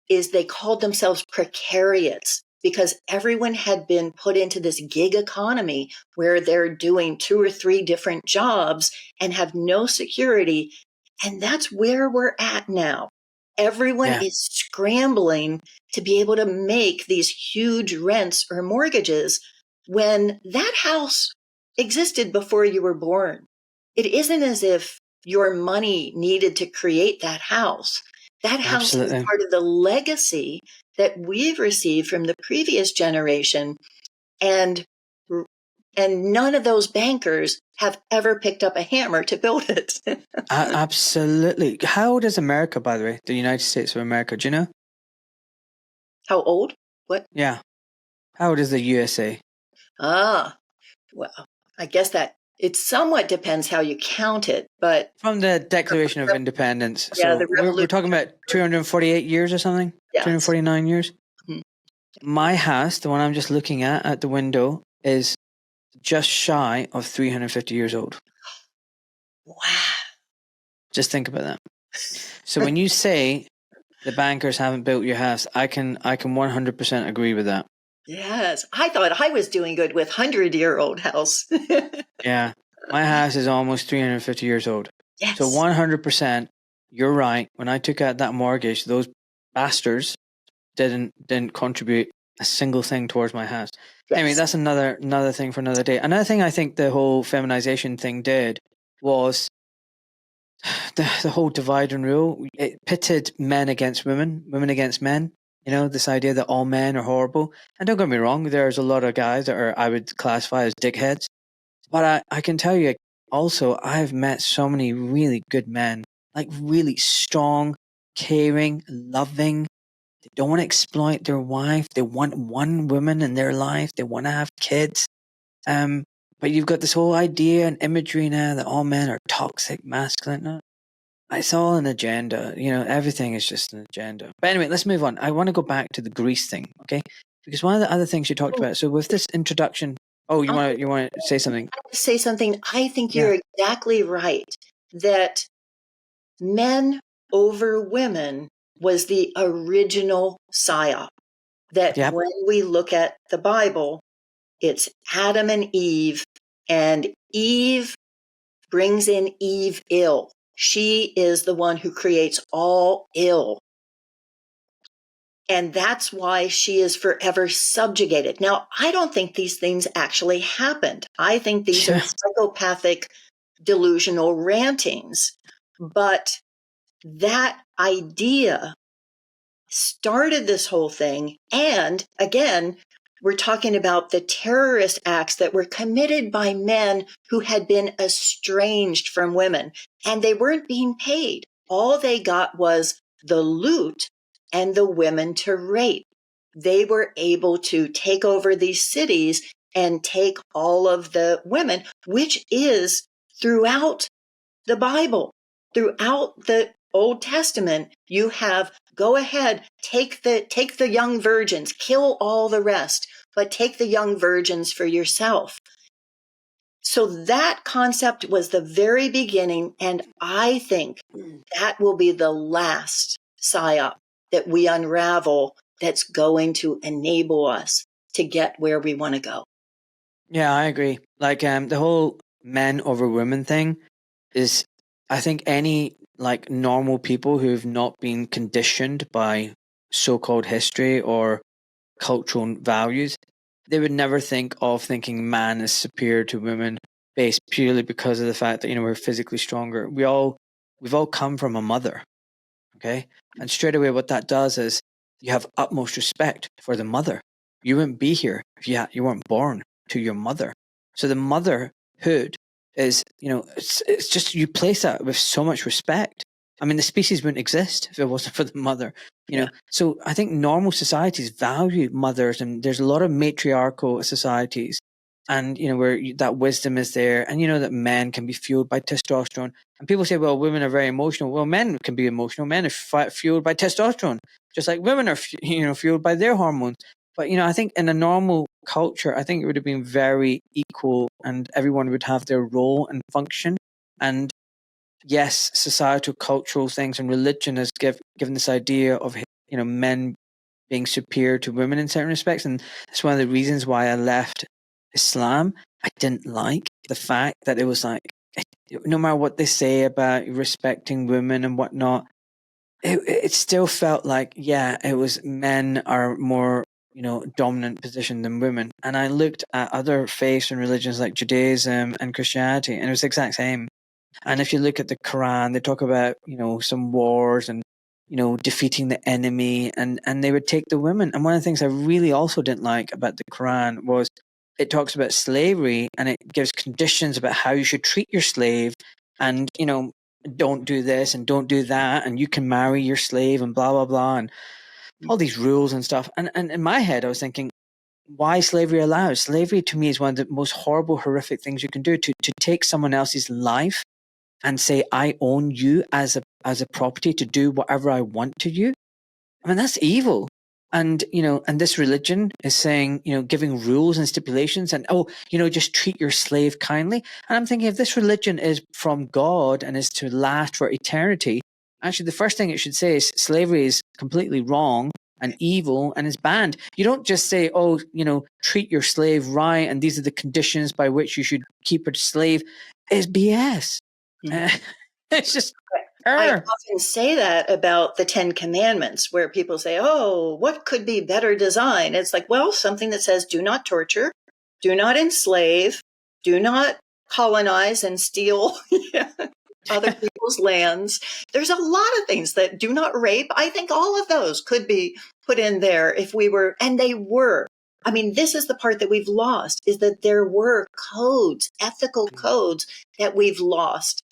is they called themselves precariats because everyone had been put into this gig economy where they're doing 2 or 3 different jobs and have no security. And that's where we're at now. Everyone yeah, is scrambling to be able to make these huge rents or mortgages when that house existed before you were born. It isn't as if your money needed to create that house. That house is absolutely. part of the legacy that we've received from the previous generation. And none of those bankers have ever picked up a hammer to build it. Absolutely. How old is America, by the way? The United States of America, do you know? How old? What? Yeah. How old is the USA? Well, I guess that it somewhat depends how you count it, but From the Declaration of Independence. yeah, So the we're talking about 248 years or something? Yes. 249 years? Mhm. My house, the one I'm just looking at the window, is just shy of 350 years old. Wow. Just think about that. So when you say the bankers haven't built your house, I can 100% agree with that. Yes. I thought I was doing good with 100-year-old house. Yeah. My house is almost 350 years old. Yes. So 100%, you're right. When I took out that mortgage, those bastards didn't contribute a single thing towards my house. Yes. Anyway, that's another thing for another day. Another thing I think the whole feminization thing did was the whole divide and rule. It pitted men against women, women against men. This idea that all men are horrible. And don't get me wrong, there's a lot of guys that I would classify as dickheads. But I can tell you also, I've met so many really good men, like really strong, caring, loving. They don't want to exploit their wife. They want one woman in their life. They want to have kids. But you've got this whole idea and imagery now that all men are toxic, masculine. No, it's all an agenda. Everything is just an agenda. But anyway, let's move on. I want to go back to the Greece thing, okay? Because one of the other things you talked about. So with this introduction, you want to say something? Say something. I think you're exactly right that men over women was the original psyop. That Yep. when we look at the Bible, it's Adam and Eve brings in Eve ill. She is the one who creates all ill. And that's why she is forever subjugated. Now, I don't think these things actually happened. I think these are psychopathic, delusional rantings. But that idea started this whole thing. And again, we're talking about the terrorist acts that were committed by men who had been estranged from women, and they weren't being paid. All they got was the loot and the women to rape. They were able to take over these cities and take all of the women, which is throughout the Bible, throughout the Old Testament. You have, go ahead, take the young virgins, kill all the rest, but take the young virgins for yourself. So that concept was the very beginning. And I think that will be the last psyop that we unravel that's going to enable us to get where we want to go. Yeah, I agree. Like the whole men over women thing is, I think any like normal people who've not been conditioned by so-called history or cultural values, they would never think of thinking man is superior to women based purely because of the fact that, you know, we're physically stronger. We've all come from a mother, okay? And straight away what that does is you have utmost respect for the mother. You wouldn't be here if you weren't born to your mother. So the motherhood is, you know, it's just, you place that with so much respect. I mean, the species wouldn't exist if it wasn't for the mother, you know. So I think normal societies value mothers, and there's a lot of matriarchal societies, and, you know, where that wisdom is there, and, you know, that men can be fueled by testosterone. And people say, well, women are very emotional. Well, men can be emotional. Men are fueled by testosterone, just like women are, you know, fueled by their hormones. But, you know, I think in a normal culture, I think it would have been very equal, and everyone would have their role and function. And yes, societal, cultural things and religion has given this idea of, you know, men being superior to women in certain respects. And that's one of the reasons why I left Islam. I didn't like the fact that it was like, no matter what they say about respecting women and whatnot, it still felt like, yeah, it was men are more, you know, dominant position than women. And I looked at other faiths and religions like Judaism and Christianity, and it was the exact same. And if you look at the Quran, they talk about, you know, some wars and, you know, defeating the enemy, and they would take the women. And one of the things I really also didn't like about the Quran was it talks about slavery, and it gives conditions about how you should treat your slave, and, you know, don't do this and don't do that, and you can marry your slave and blah, blah, blah, and all these rules and stuff. And in my head, I was thinking, why slavery allowed? Slavery to me is one of the most horrible, horrific things you can do, to take someone else's life and say, I own you as a property to do whatever I want to you. I mean, that's evil. And, you know, and this religion is saying, you know, giving rules and stipulations and, oh, you know, just treat your slave kindly. And I'm thinking, if this religion is from God and is to last for eternity, actually the first thing it should say is slavery is completely wrong and evil and is banned. You don't just say, oh, you know, treat your slave right, and these are the conditions by which you should keep a slave. It's BS. It's just I often say that about the 10 Commandments, where people say, oh, what could be better design? It's like, well, something that says do not torture, do not enslave, do not colonize and steal other people's lands. There's a lot of things that do not rape. I think all of those could be put in there if we were, and they were. I mean, this is the part that we've lost, is that there were codes, ethical codes that we've lost.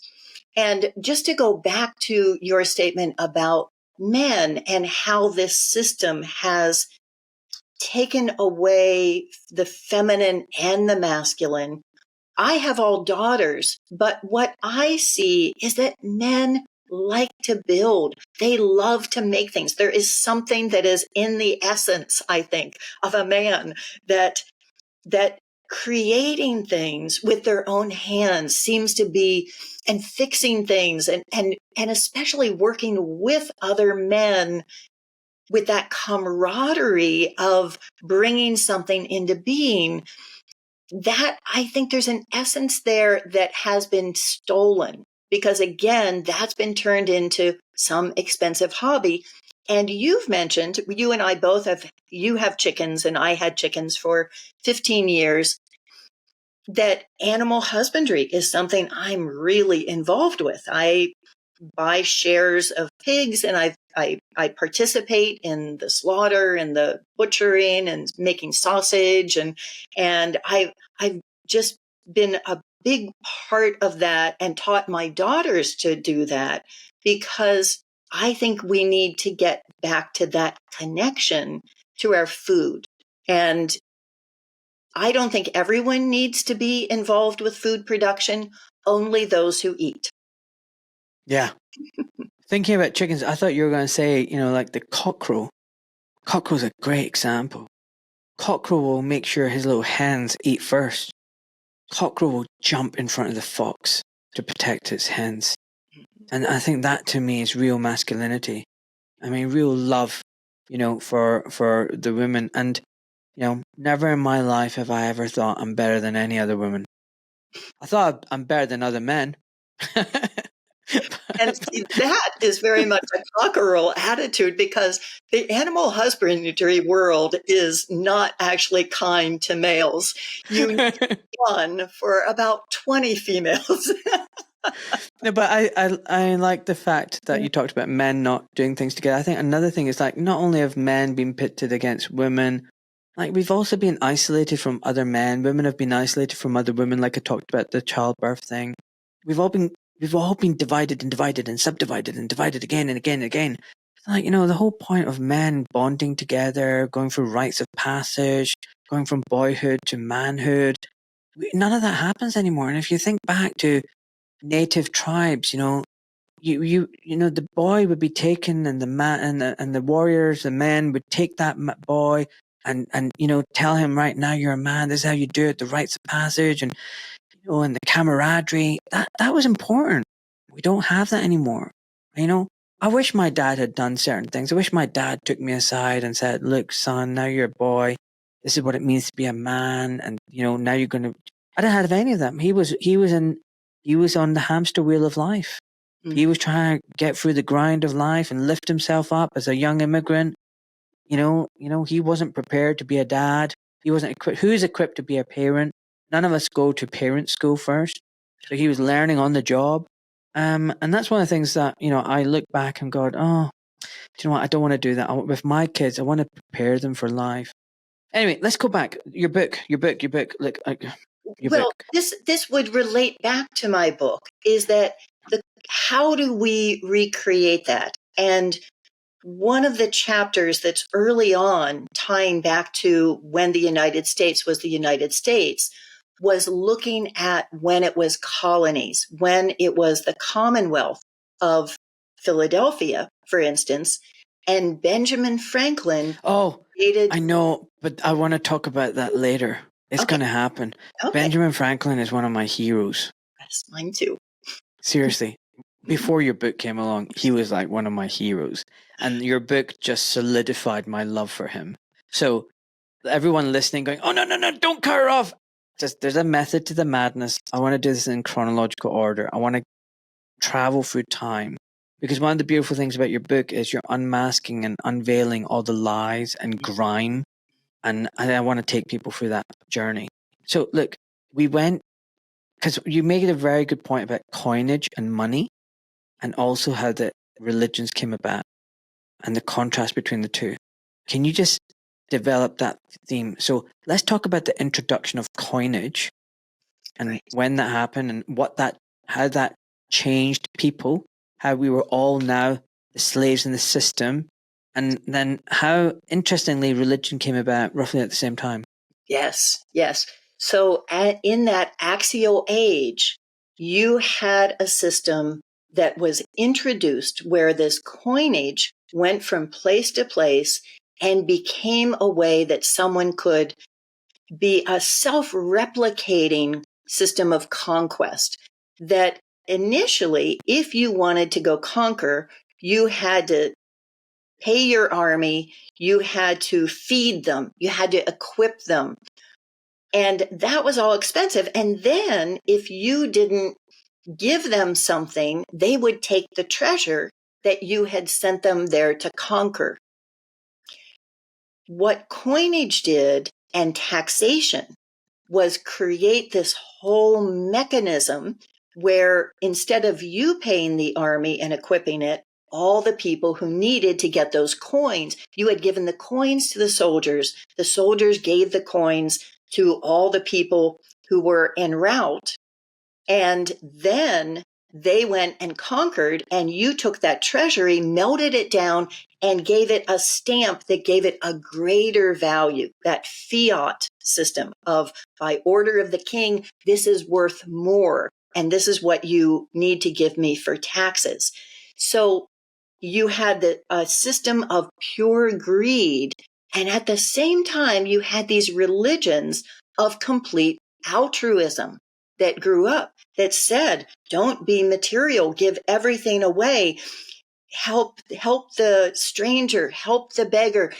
And just to go back to your statement about men and how this system has taken away the feminine and the masculine, I have all daughters, but what I see is that men like to build. They love to make things. There is something that is in the essence, I think, of a man that creating things with their own hands seems to be, and fixing things, and especially working with other men with that camaraderie of bringing something into being. That, I think there's an essence there that has been stolen, because again, that's been turned into some expensive hobby. And you've mentioned, you and I both you have chickens and I had chickens for 15 years, that animal husbandry is something I'm really involved with. I buy shares of pigs, and I participate in the slaughter and the butchering and making sausage, and I've just been a big part of that and taught my daughters to do that, because I think we need to get back to that connection to our food. And I don't think everyone needs to be involved with food production, only those who eat. Yeah. Thinking about chickens, I thought you were going to say, you know, like the cockerel. Cockerel's a great example. Cockerel will make sure his little hens eat first. cockerel will jump in front of the fox to protect its hens. And I think that to me is real masculinity. I mean, real love, for the women. And, never in my life have I ever thought I'm better than any other woman. I thought I'm better than other men. And see, that is very much a cockerel attitude, because the animal husbandry world is not actually kind to males. You need one for about 20 females. No, but I like the fact that you talked about men not doing things together. I think another thing is, like, not only have men been pitted against women, like, we've also been isolated from other men. Women have been isolated from other women, like I talked about the childbirth thing. We've all been divided and subdivided and divided again and again and again. Like, the whole point of men bonding together, going through rites of passage, going from boyhood to manhood, none of that happens anymore. And if you think back to native tribes, the boy would be taken, and the man and the warriors, the men would take that boy and tell him, right now you're a man. This is how you do it. The rites of passage and the camaraderie. That was important. We don't have that anymore. I wish my dad had done certain things. I wish my dad took me aside and said, "Look, son, now you're a boy. This is what it means to be a man, and now you're gonna." I didn't have any of them. He was on the hamster wheel of life. Mm-hmm. He was trying to get through the grind of life and lift himself up as a young immigrant. He wasn't prepared to be a dad. He wasn't equipped. Who's equipped to be a parent? None of us go to parent school first. So he was learning on the job. And that's one of the things that, I look back and go, oh, do you know what? I don't want to do that. With my kids, I want to prepare them for life. Anyway, let's go back. Your book. Look, your book. This would relate back to my book, is that how do we recreate that? And one of the chapters that's early on, tying back to when the United States was the United States, was looking at when it was colonies, when it was the Commonwealth of Philadelphia, for instance, and Benjamin Franklin. Oh, I know, but I want to talk about that later. It's going to happen. Okay. Benjamin Franklin is one of my heroes. Yes, mine too. Seriously. Before your book came along, he was like one of my heroes. And your book just solidified my love for him. So everyone listening going, oh, no, don't cut her off. There's a method to the madness. I want to do this in chronological order. I want to travel through time. Because one of the beautiful things about your book is you're unmasking and unveiling all the lies and grime. And I want to take people through that journey. So look, we went, because you made a very good point about coinage and money, and also how the religions came about and the contrast between the two. Can you just develop that theme? So let's talk about the introduction of coinage and when that happened and how that changed people, how we were all now the slaves in the system, and then how, interestingly, religion came about roughly at the same time. Yes. So in that axial age, you had a system that was introduced where this coinage went from place to place and became a way that someone could be a self-replicating system of conquest. That initially, if you wanted to go conquer, you had to pay your army, you had to feed them, you had to equip them. And that was all expensive. And then if you didn't give them something, they would take the treasure that you had sent them there to conquer. What coinage did, and taxation, was create this whole mechanism where instead of you paying the army and equipping it, all the people who needed to get those coins, you had given the coins to the soldiers gave the coins to all the people who were en route. And then they went and conquered, and you took that treasury, melted it down, and gave it a stamp that gave it a greater value, that fiat system of, by order of the king, this is worth more, and this is what you need to give me for taxes. So you had a system of pure greed, and at the same time, you had these religions of complete altruism that grew up that said, don't be material, give everything away, help the stranger, help the beggar.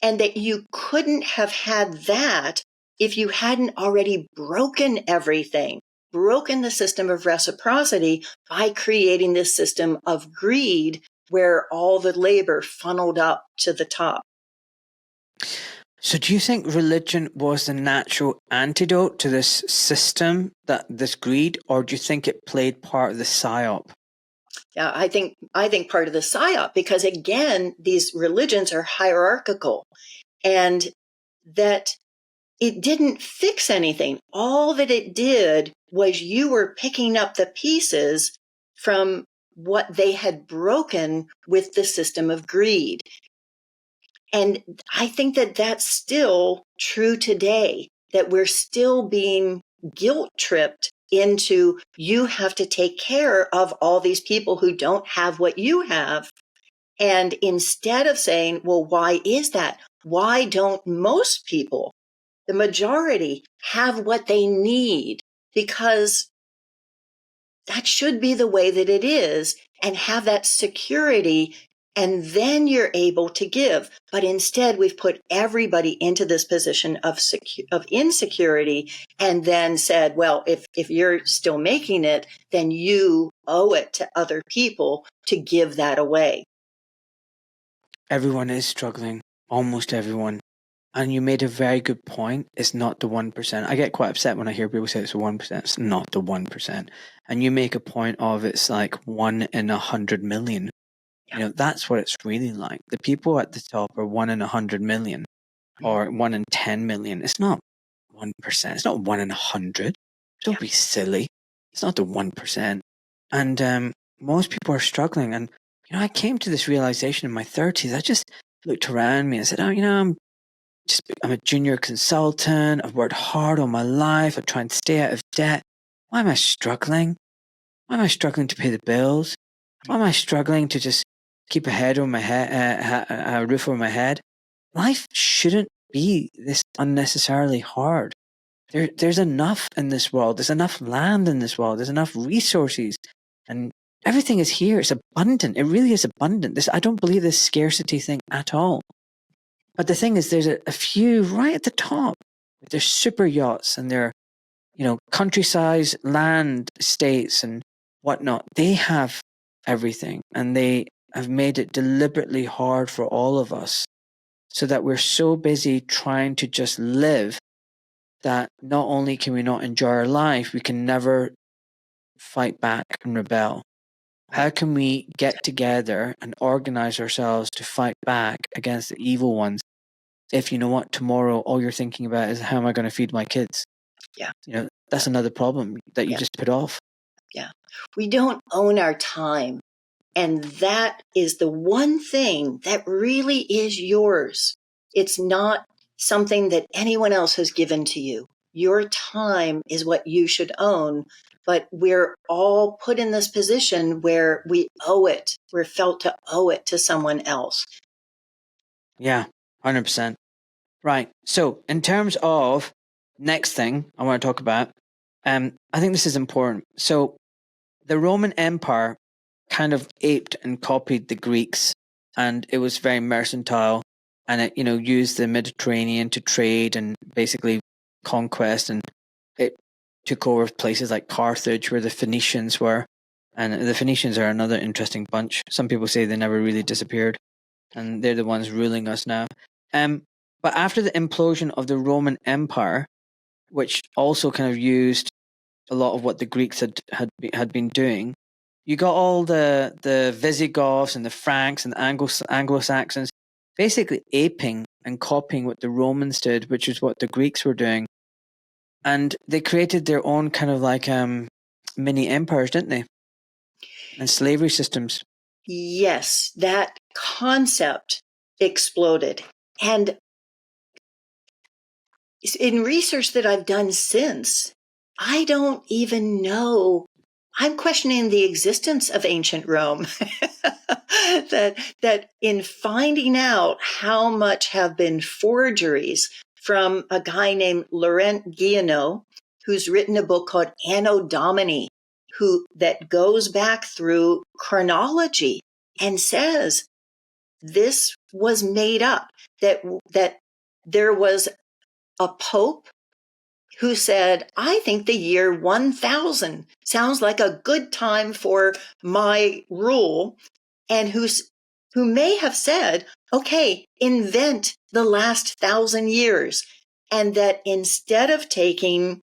And that you couldn't have had that if you hadn't already broken everything, broken the system of reciprocity by creating this system of greed where all the labor funneled up to the top. So do you think religion was the natural antidote to this system, this greed, or do you think it played part of the psyop? Yeah, I think part of the psyop, because again, these religions are hierarchical, and that it didn't fix anything. All that it did was you were picking up the pieces from what they had broken with the system of greed. And I think that that's still true today, that we're still being guilt tripped into, you have to take care of all these people who don't have what you have. And instead of saying, well, why is that? Why don't most people, the majority, have what they need? Because that should be the way that it is, and have that security, and then you're able to give. But instead, we've put everybody into this position of insecurity, and then said, well, if you're still making it, then you owe it to other people to give that away. Everyone is struggling, almost everyone. And you made a very good point. It's not the 1%. I get quite upset when I hear people say it's the 1%. It's not the 1%. And you make a point of it's like 1 in 100 million. You know, that's what it's really like. The people at the top are 1 in 100 million or 1 in 10 million. It's not 1%. It's not 1 in 100. Don't be silly. It's not the 1%. And most people are struggling. And, you know, I came to this realization in my 30s. I just looked around me and said, oh, you know, I'm a junior consultant. I've worked hard all my life. I try and stay out of debt. Why am I struggling? Why am I struggling to pay the bills? Why am I struggling to just keep a head over my head, a roof over my head? Life shouldn't be this unnecessarily hard. There's enough in this world. There's enough land in this world. There's enough resources, and everything is here. It's abundant. It really is abundant. I don't believe this scarcity thing at all. But the thing is, there's a few right at the top. There's super yachts and they're, you know, countryside land estates and whatnot. They have everything, and they have made it deliberately hard for all of us, so that we're so busy trying to just live that not only can we not enjoy our life, we can never fight back and rebel. How can we get together and organize ourselves to fight back against the evil ones if, you know what, tomorrow all you're thinking about is how am I going to feed my kids? Yeah. You know, that's another problem that you just put off. Yeah. We don't own our time. And that is the one thing that really is yours. It's not something that anyone else has given to you. Your time is what you should own. But we're all put in this position where we owe it. We're felt to owe it to someone else. Yeah, 100%. Right. So in terms of next thing I want to talk about, I think this is important. So the Roman Empire kind of aped and copied the Greeks, and it was very mercantile, and it, you know, used the Mediterranean to trade and basically conquest, and it took over places like Carthage where the Phoenicians were. And the Phoenicians are another interesting bunch. Some people say they never really disappeared, and they're the ones ruling us now. But after the implosion of the Roman Empire, which also kind of used a lot of what the Greeks had been doing, you got all the Visigoths and the Franks and the Anglo-Saxons basically aping and copying what the Romans did, which is what the Greeks were doing. And they created their own kind of like mini empires, didn't they? And slavery systems. Yes, that concept exploded. And in research that I've done since, I don't even know. I'm questioning the existence of ancient Rome. that in finding out how much have been forgeries from a guy named Laurent Guillenot, who's written a book called Anno Domini, that goes back through chronology and says this was made up, that there was a pope who said, I think the year 1000 sounds like a good time for my rule, and who may have said, okay, invent the last 1,000 years. And that instead of taking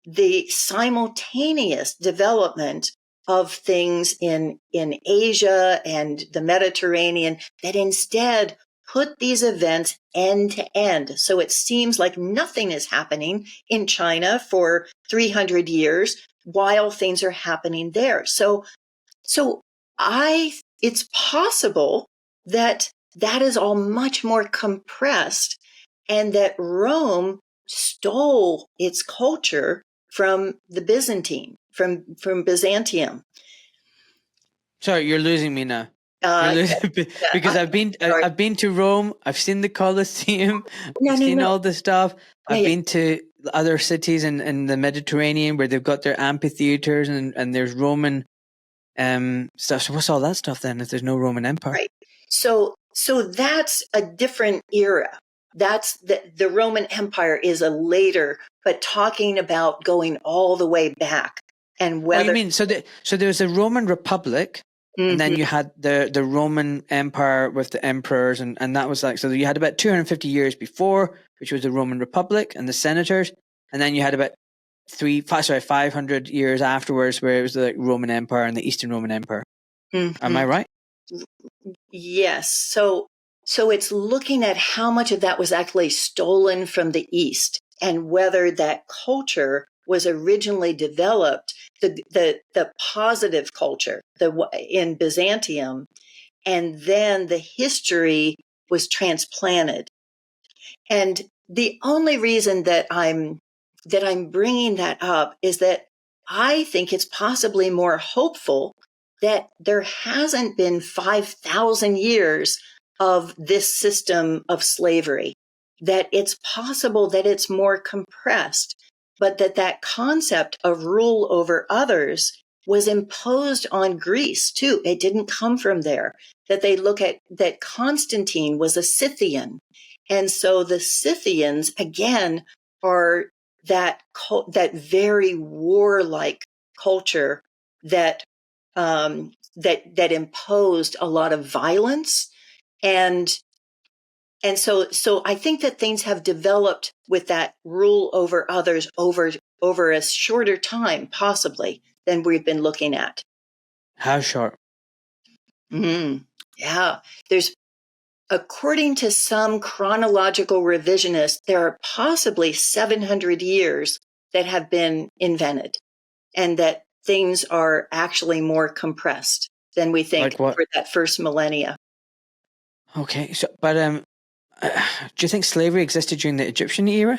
the simultaneous development of things in Asia and the Mediterranean, that instead put these events end to end. So it seems like nothing is happening in China for 300 years while things are happening there. So it's possible that is all much more compressed, and that Rome stole its culture from the Byzantine, from Byzantium. Sorry, you're losing me now. Because I've been to Rome. I've seen the Colosseum. I've seen all the stuff. I've been to other cities in the Mediterranean where they've got their amphitheaters and there's Roman stuff. So what's all that stuff then if there's no Roman Empire? Right. So that's a different era. That's the Roman Empire is a later, but talking about going all the way back. And whether you mean so there was a Roman Republic. Mm-hmm. And then you had the Roman Empire with the emperors, and that was like, so you had about 250 years before, which was the Roman Republic and the senators, and then you had about 500 years afterwards where it was the Roman Empire and the Eastern Roman Empire. Mm-hmm. Am I right? Yes. So it's looking at how much of that was actually stolen from the East, and whether that culture was originally developed, the positive culture in Byzantium, and then the history was transplanted. And the only reason that I'm bringing that up is that I think it's possibly more hopeful that there hasn't been 5,000 years of this system of slavery, that it's possible that it's more compressed, but that concept of rule over others was imposed on Greece too. It didn't come from there. That they look at that Constantine was a Scythian. And so the Scythians, again, are that very warlike culture that imposed a lot of violence. And so I think that things have developed with that rule over others over a shorter time, possibly, than we've been looking at. How short? Yeah. According to some chronological revisionists, there are possibly 700 years that have been invented, and that things are actually more compressed than we think for that first millennia. Okay. So, but do you think slavery existed during the Egyptian era?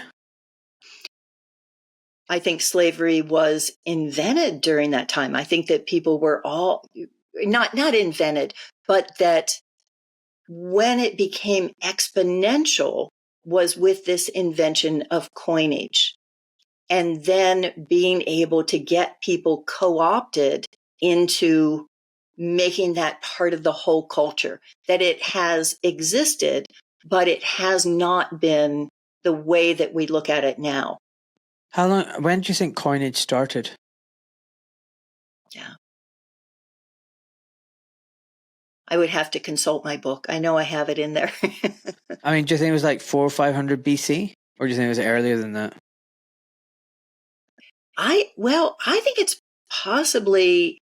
I think slavery was invented during that time. I think that people were all not invented, but that when it became exponential was with this invention of coinage, and then being able to get people co-opted into making that part of the whole culture, that it has existed, but it has not been the way that we look at it now. When do you think coinage started? Yeah. I would have to consult my book. I know I have it in there. I mean, do you think it was like 400 or 500 BC? Or do you think it was earlier than that? I think it's possibly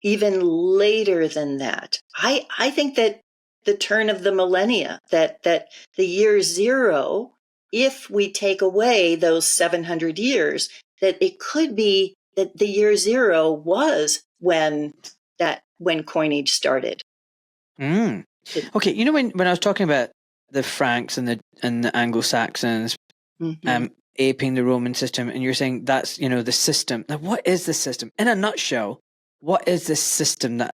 even later than that. I think that the turn of the millennia, that the year zero, if we take away those 700 years, that it could be that the year zero was when coinage started. Okay, you know when I was talking about the Franks and the Anglo-Saxons aping the Roman system, and you're saying that's the system. Now, what is the system in a nutshell? What is the system that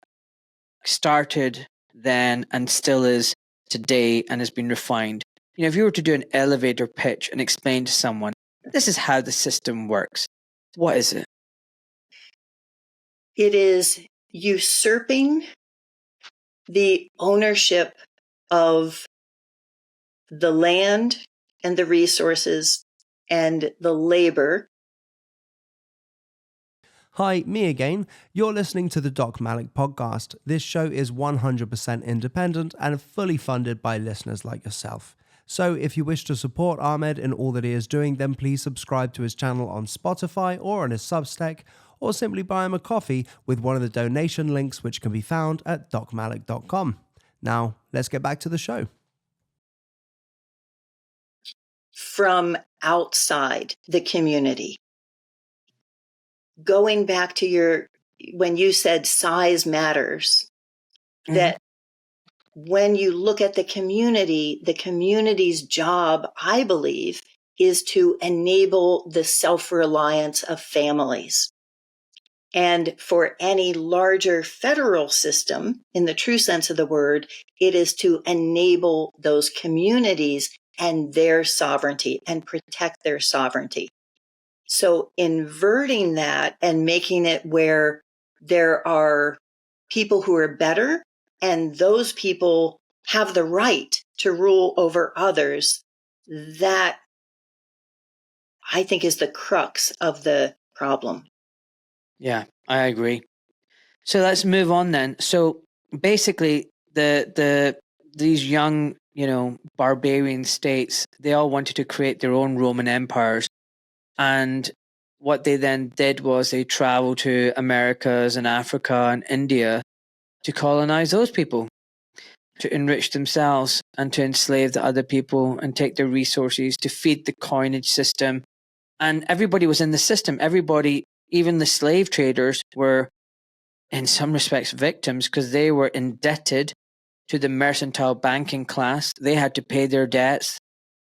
started then and still is today and has been refined? if you were to do an elevator pitch and explain to someone, this is how the system works, what is it? It is usurping the ownership of the land and the resources and the labor. Hi, me again. You're listening to the Doc Malik podcast. This show is 100% independent and fully funded by listeners like yourself. So if you wish to support Ahmed in all that he is doing, then please subscribe to his channel on Spotify or on his Substack, or simply buy him a coffee with one of the donation links which can be found at docmalik.com. Now, let's get back to the show. From outside the community. Going back to when you said size matters, that when you look at the community's job, I believe, is to enable the self-reliance of families. And for any larger federal system, in the true sense of the word, it is to enable those communities and their sovereignty and protect their sovereignty. So inverting that and making it where there are people who are better and those people have the right to rule over others, that I think is the crux of the problem. Yeah, I agree. So let's move on then. So basically these young, barbarian states, they all wanted to create their own Roman empires. And what they then did was they traveled to Americas and Africa and India to colonize those people, to enrich themselves and to enslave the other people and take their resources, to feed the coinage system. And everybody was in the system. Everybody, even the slave traders, were in some respects victims because they were indebted to the mercantile banking class. They had to pay their debts.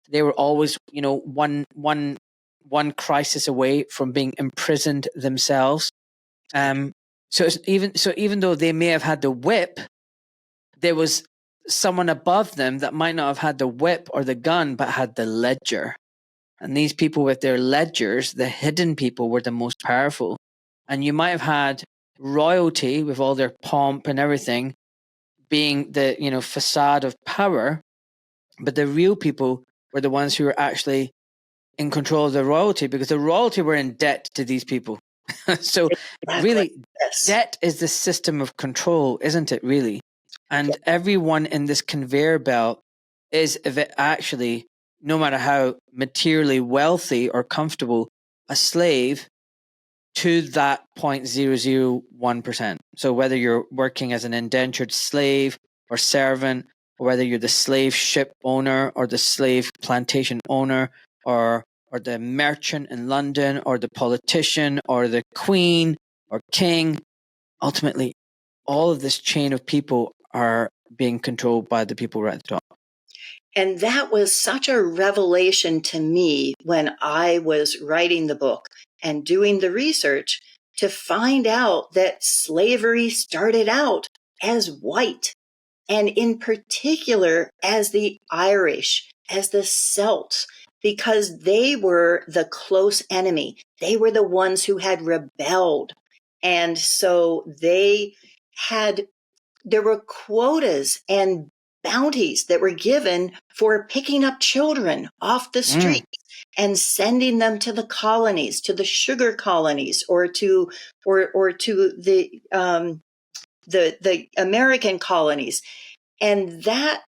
They were always, one crisis away from being imprisoned themselves. So even though they may have had the whip, there was someone above them that might not have had the whip or the gun, but had the ledger. And these people with their ledgers, the hidden people, were the most powerful. And you might have had royalty with all their pomp and everything being the facade of power, but the real people were the ones who were actually in control of the royalty, because the royalty were in debt to these people. So really, debt is the system of control, isn't it, really? And everyone in this conveyor belt is actually, no matter how materially wealthy or comfortable, a slave to that 0.001%. So whether you're working as an indentured slave or servant, or whether you're the slave ship owner or the slave plantation owner, or the merchant in London, or the politician, or the queen or king, ultimately, all of this chain of people are being controlled by the people right at the top. And that was such a revelation to me when I was writing the book and doing the research to find out that slavery started out as white, and in particular as the Irish, as the Celts, because they were the close enemy. They were the ones who had rebelled. And so there were quotas and bounties that were given for picking up children off the street and sending them to the colonies, to the sugar colonies, or to the American colonies. And that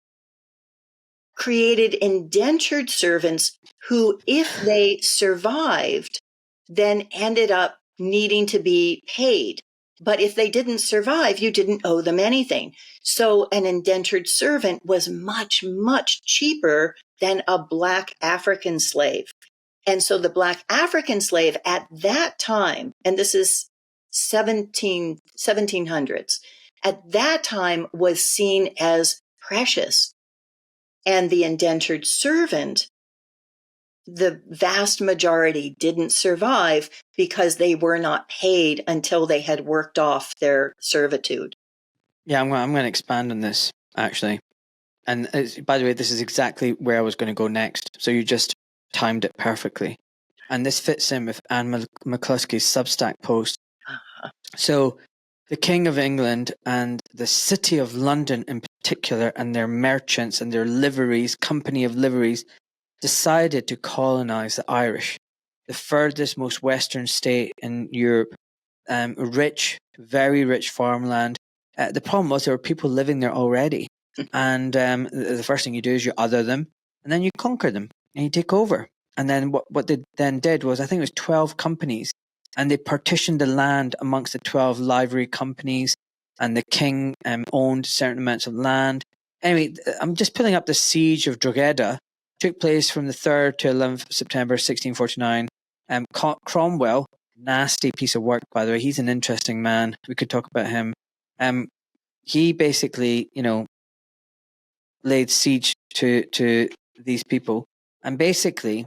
created indentured servants who, if they survived, then ended up needing to be paid. But if they didn't survive, you didn't owe them anything. So an indentured servant was much, much cheaper than a Black African slave. And so the Black African slave at that time, and this is 1700s, at that time was seen as precious. And the indentured servant, the vast majority didn't survive because they were not paid until they had worked off their servitude. Yeah, I'm going to expand on this, actually. And by the way, this is exactly where I was going to go next. So you just timed it perfectly. And this fits in with Anne McCluskey's Substack post. So the King of England and the City of London in particular, and their merchants and their liveries, company of liveries, decided to colonize the Irish, the furthest, most western state in Europe. Rich, very rich farmland. The problem was there were people living there already. And the first thing you do is you other them, and then you conquer them, and you take over. And then what they then did was, I think it was 12 companies, and they partitioned the land amongst the 12 livery companies, and the king owned certain amounts of land. Anyway, I'm just pulling up the siege of Drogheda. Took place from the 3rd to 11th September 1649. Cromwell, nasty piece of work, by the way. He's an interesting man. We could talk about him. He basically, laid siege to these people. And basically,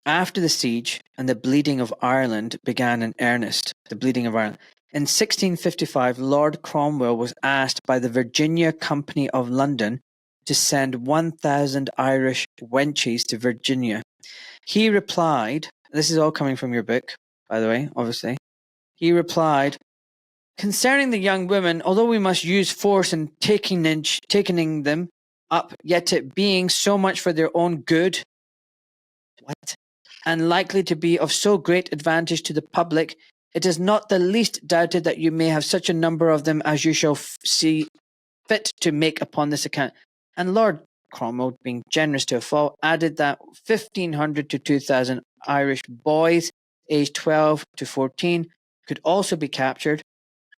after the siege and the bleeding of Ireland began in earnest, the bleeding of Ireland, in 1655, Lord Cromwell was asked by the Virginia Company of London to send 1,000 Irish wenches to Virginia. He replied, this is all coming from your book, by the way, obviously. He replied, concerning the young women, although we must use force in taking them up, yet it being so much for their own good, and likely to be of so great advantage to the public, it is not the least doubted that you may have such a number of them as you shall see fit to make upon this account. And Lord Cromwell, being generous to a fault, added that 1,500 to 2,000 Irish boys aged 12 to 14 could also be captured.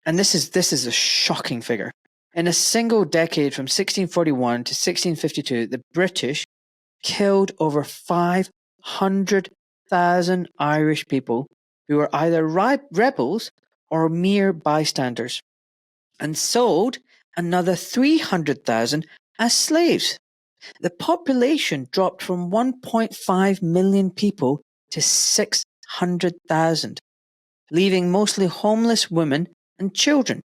And this is a shocking figure. In a single decade from 1641 to 1652, the British killed over 500,000 Irish people who were either rebels or mere bystanders, and sold another 300,000 as slaves. The population dropped from 1.5 million people to 600,000, leaving mostly homeless women and children.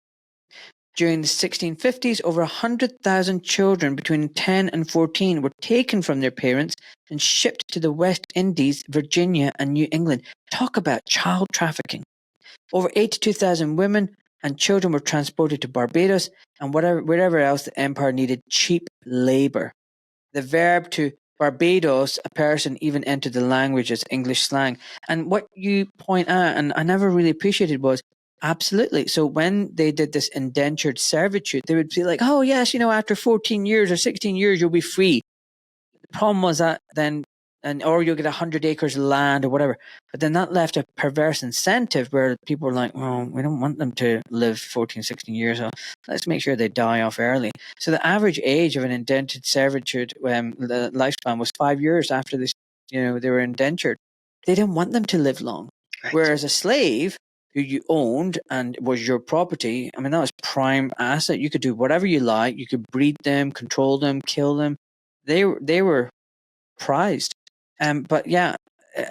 During the 1650s, over 100,000 children between 10 and 14 were taken from their parents and shipped to the West Indies, Virginia, and New England. Talk about child trafficking. Over 82,000 women and children were transported to Barbados and wherever else the empire needed cheap labor. The verb to Barbados, a person, even entered the language as English slang. And what you point out, and I never really appreciated, was absolutely. So when they did this indentured servitude, they would be like, oh, yes, after 14 years or 16 years, you'll be free. The problem was that then, or you'll get 100 acres of land or whatever. But then that left a perverse incentive where people were like, well, we don't want them to live 14, 16 years. So let's make sure they die off early. So the average age of an indentured servitude, the lifespan was 5 years after this, they were indentured. They didn't want them to live long. Right. Whereas a slave who you owned and was your property, that was prime asset. You could do whatever you like. You could breed them, control them, kill them. They were prized. But yeah,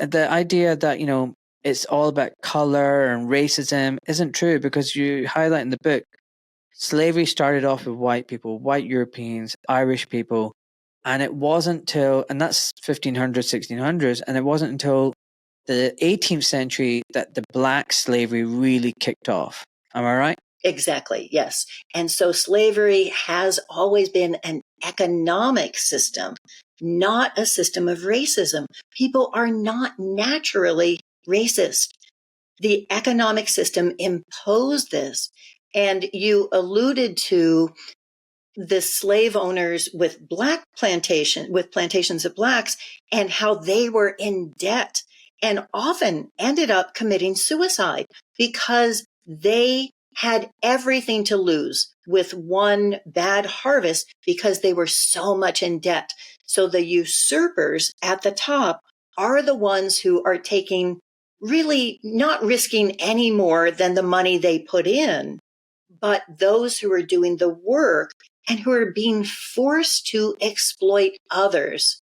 the idea that, it's all about color and racism isn't true, because you highlight in the book, slavery started off with white people, white Europeans, Irish people. And it wasn't till, and that's 1500s, 1600s, and it wasn't until the 18th century that the black slavery really kicked off. Am I right? Exactly, yes. And so slavery has always been an economic system, not a system of racism. People are not naturally racist. The economic system imposed this. And you alluded to the slave owners with plantations of blacks, and how they were in debt and often ended up committing suicide because they had everything to lose with one bad harvest because they were so much in debt. So the usurpers at the top are the ones who are taking, really not risking any more than the money they put in, but those who are doing the work and who are being forced to exploit others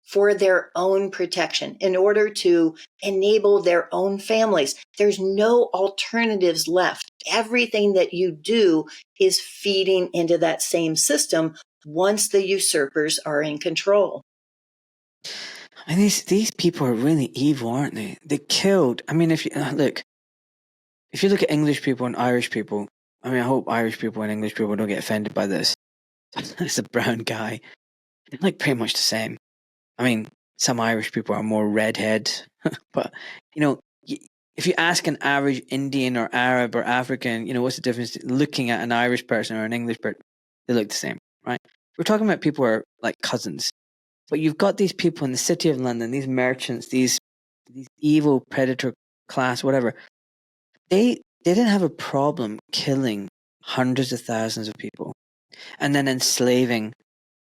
for their own protection in order to enable their own families. There's no alternatives left. Everything that you do is feeding into that same system, once the usurpers are in control. I mean, these people are really evil, aren't they? They killed. I mean, if you look at English people and Irish people, I mean, I hope Irish people and English people don't get offended by this. As a brown guy, they're like pretty much the same. I mean, some Irish people are more redhead, but if you ask an average Indian or Arab or African, what's the difference looking at an Irish person or an English person? They look the same, right? We're talking about people who are like cousins. But you've got these people in the city of London, these merchants, these evil predator class, whatever. They didn't have a problem killing hundreds of thousands of people and then enslaving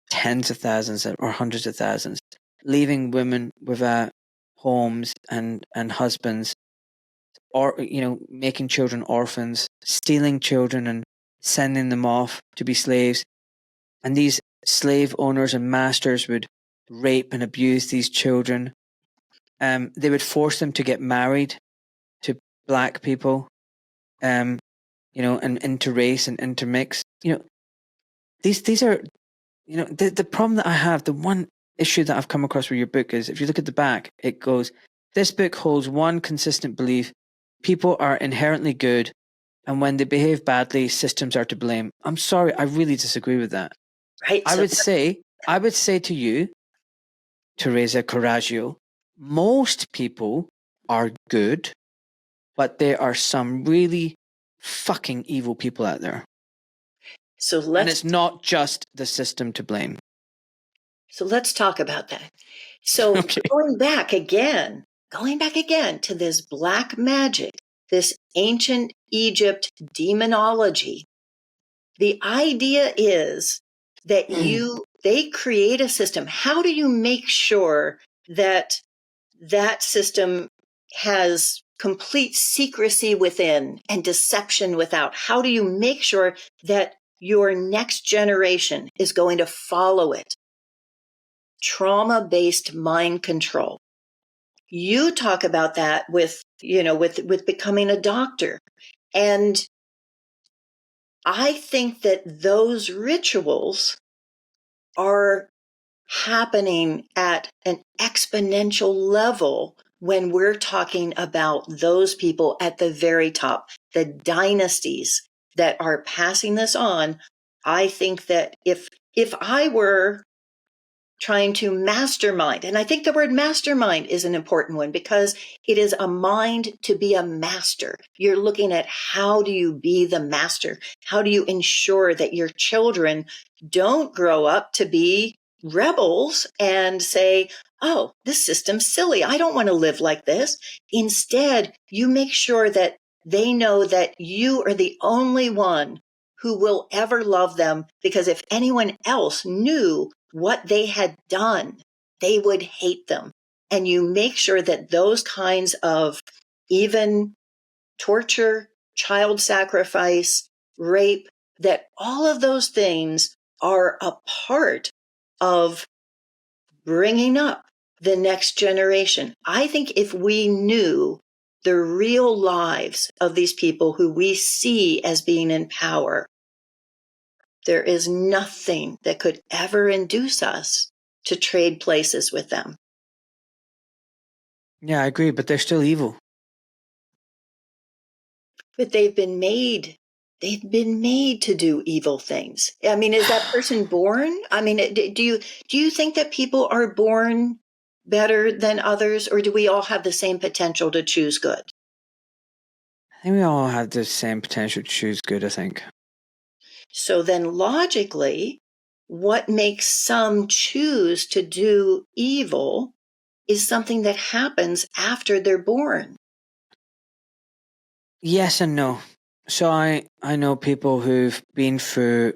tens of thousands or hundreds of thousands, leaving women without homes and husbands, or making children orphans, stealing children and sending them off to be slaves. And these slave owners and masters would rape and abuse these children. They would force them to get married to black people, and interrace and intermix. These are, the problem that I have, the one issue that I've come across with your book is, if you look at the back, it goes, this book holds one consistent belief: people are inherently good, and when they behave badly, systems are to blame. I'm sorry, I really disagree with that. Right. I would say to you, Tereza Coraggio, most people are good, but there are some really fucking evil people out there. And it's not just the system to blame. So let's talk about that. So Okay. going back again to this black magic, this ancient Egypt demonology, the idea is that they create a system. How do you make sure that that system has complete secrecy within and deception without? How do you make sure that your next generation is going to follow it? Trauma-based mind control. You talk about that with becoming a doctor. And I think that those rituals are happening at an exponential level when we're talking about those people at the very top, the dynasties that are passing this on. I think that if I were trying to mastermind, and I think the word mastermind is an important one because it is a mind to be a master. You're looking at, how do you be the master? How do you ensure that your children don't grow up to be rebels and say, oh, this system's silly, I don't want to live like this. Instead, you make sure that they know that you are the only one who will ever love them, because if anyone else knew what they had done, they would hate them. And you make sure that those kinds of, even torture, child sacrifice, rape, that all of those things are a part of bringing up the next generation. I think if we knew the real lives of these people who we see as being in power, there is nothing that could ever induce us to trade places with them. Yeah, I agree, but they're still evil. But they've been made to do evil things. I mean, is that person born? I mean, do you think that people are born better than others, or do we all have the same potential to choose good? I think we all have the same potential to choose good, I think. So then logically, what makes some choose to do evil is something that happens after they're born. Yes and no. So I know people who've been through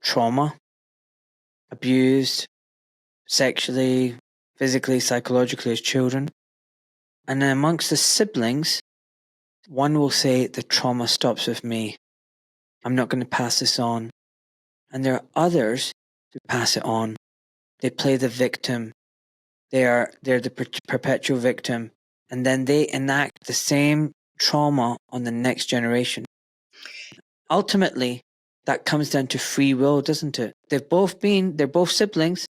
trauma, abused sexually, physically, psychologically as children. And then amongst the siblings, one will say, the trauma stops with me. I'm not going to pass this on. And there are others who pass it on. They play the victim. They're the perpetual victim. And then they enact the same trauma on the next generation. Ultimately, that comes down to free will, doesn't it? They're both siblings.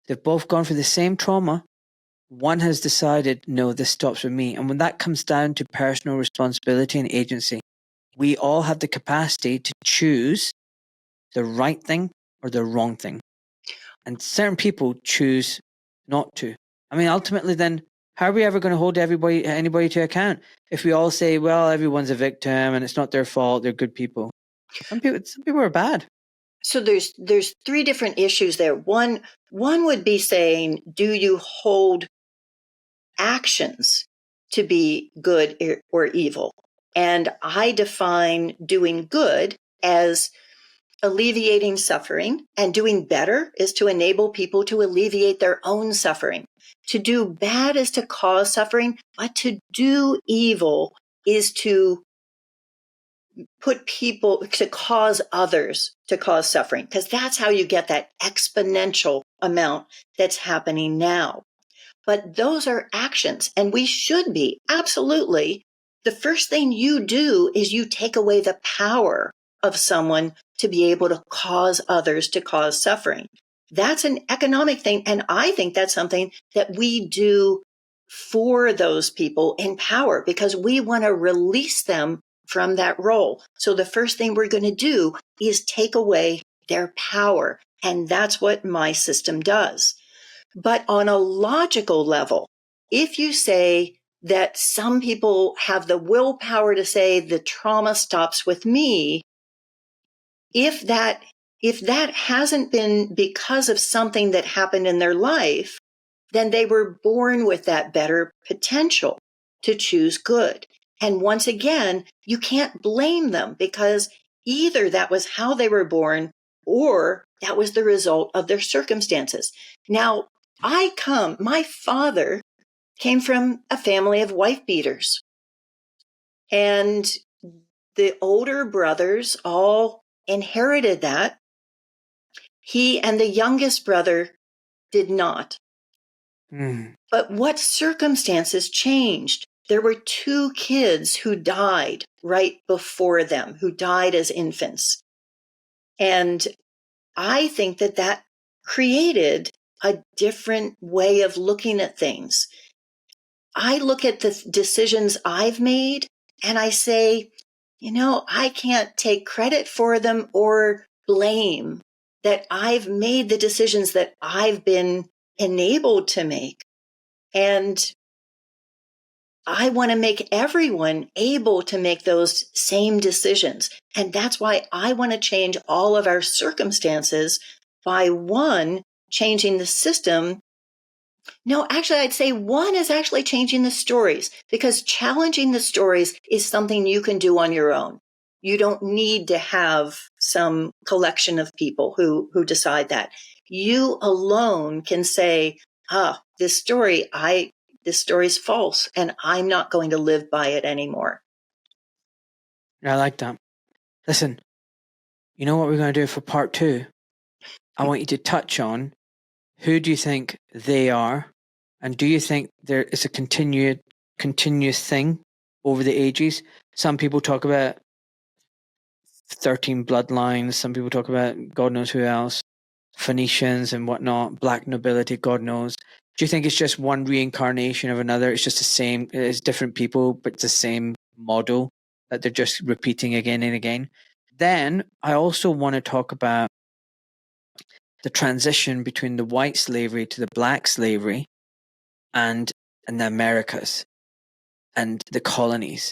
They've both gone through the same trauma. One has decided, no, this stops with me. And when that comes down to personal responsibility and agency, we all have the capacity to choose the right thing or the wrong thing. And certain people choose not to. I mean, ultimately then, how are we ever going to hold anybody to account if we all say, well, everyone's a victim and it's not their fault, they're good people? Some people are bad. So there's three different issues there. One would be saying, do you hold actions to be good or evil? And I define doing good as alleviating suffering, and doing better is to enable people to alleviate their own suffering. To do bad is to cause suffering, but to do evil is to put people, to cause others to cause suffering, because that's how you get that exponential amount that's happening now. But those are actions, and we should be absolutely. The first thing you do is you take away the power of someone to be able to cause others to cause suffering. That's an economic thing. And I think that's something that we do for those people in power, because we want to release them from that role. So the first thing we're going to do is take away their power. And that's what my system does. But on a logical level, if you say that some people have the willpower to say the trauma stops with me, if that hasn't been because of something that happened in their life, then they were born with that better potential to choose good. And once again, you can't blame them, because either that was how they were born or that was the result of their circumstances. Now, my father came from a family of wife beaters. And the older brothers all inherited that. He and the youngest brother did not. But what circumstances changed? There were 2 kids who died right before them, who died as infants. And I think that created a different way of looking at things. I look at the decisions I've made and I say, I can't take credit for them or blame that I've made the decisions that I've been enabled to make. And I want to make everyone able to make those same decisions. And that's why I want to change all of our circumstances by, one, changing the system. No, actually, I'd say one is actually changing the stories, because challenging the stories is something you can do on your own. You don't need to have some collection of people who decide that. You alone can say, this story's false, and I'm not going to live by it anymore. I like that. Listen, you know what we're going to do for part 2? I want you to touch on, who do you think they are? And do you think there is a continuous thing over the ages? Some people talk about 13 bloodlines. Some people talk about God knows who else, Phoenicians and whatnot, black nobility, God knows. Do you think it's just one reincarnation of another? It's just the same, it's different people, but it's the same model that they're just repeating again and again. Then I also want to talk about the transition between the white slavery to the black slavery and the Americas and the colonies,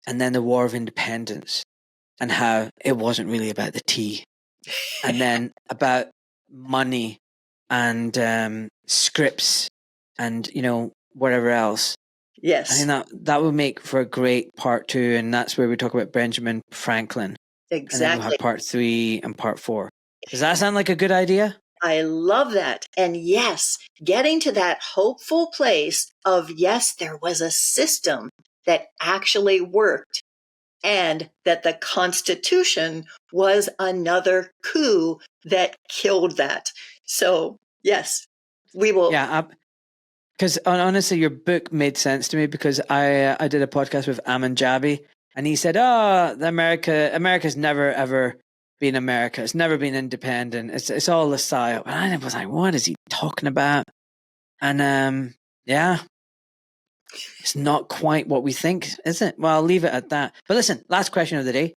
and then the War of Independence, and how it wasn't really about the tea, and then about money and scripts and whatever else. Yes, I think that would make for a great part 2, and that's where we talk about Benjamin Franklin. exactly. And then we'll have part 3 and part 4. Does that sound like a good idea? I love that. And yes, getting to that hopeful place of, yes, there was a system that actually worked, and that the Constitution was another coup that killed that. So yes, we will. Yeah, because honestly, your book made sense to me, because I did a podcast with Amin Jabi, and he said, America's never ever been America. It's never been independent. It's all a psyop. And I was like, what is he talking about? And yeah, it's not quite what we think, is it? Well, I'll leave it at that. But listen, last question of the day.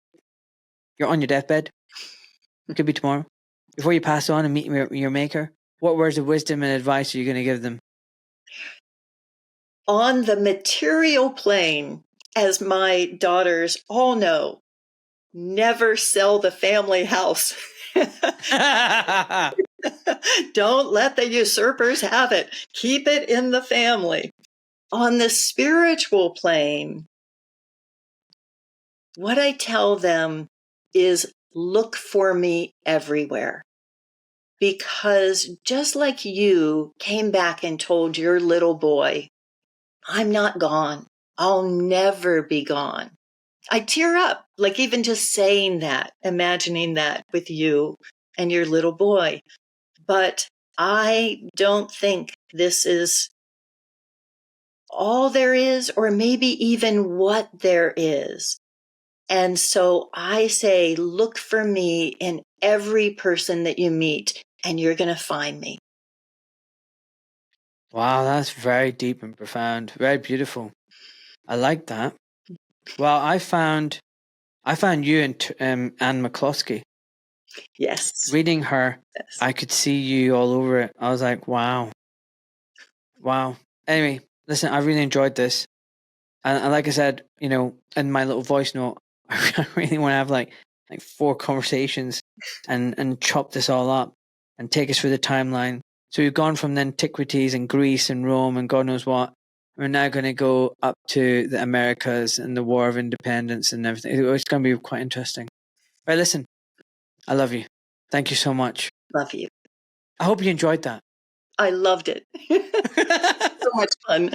You're on your deathbed. It could be tomorrow. Before you pass on and meet your maker, what words of wisdom and advice are you going to give them? On the material plane, as my daughters all know, never sell the family house. Don't let the usurpers have it. Keep it in the family. On the spiritual plane, what I tell them is look for me everywhere. Because just like you came back and told your little boy, I'm not gone. I'll never be gone. I tear up, like even just saying that, imagining that with you and your little boy. But I don't think this is all there is, or maybe even what there is. And so I say, look for me in every person that you meet, and you're going to find me. Wow, that's very deep and profound. Very beautiful. I like that. Well, I found you in Anne McCloskey. Yes. Reading her, Yes. I could see you all over it. I was like, wow. Anyway, listen, I really enjoyed this. And like I said, you know, in my little voice note, I really want to have like 4 conversations and chop this all up and take us through the timeline. So we've gone from the antiquities and Greece and Rome and God knows what. We're now going to go up to the Americas and the War of Independence and everything. It's going to be quite interesting. Right, listen, I love you. Thank you so much. Love you. I hope you enjoyed that. I loved it. So much fun.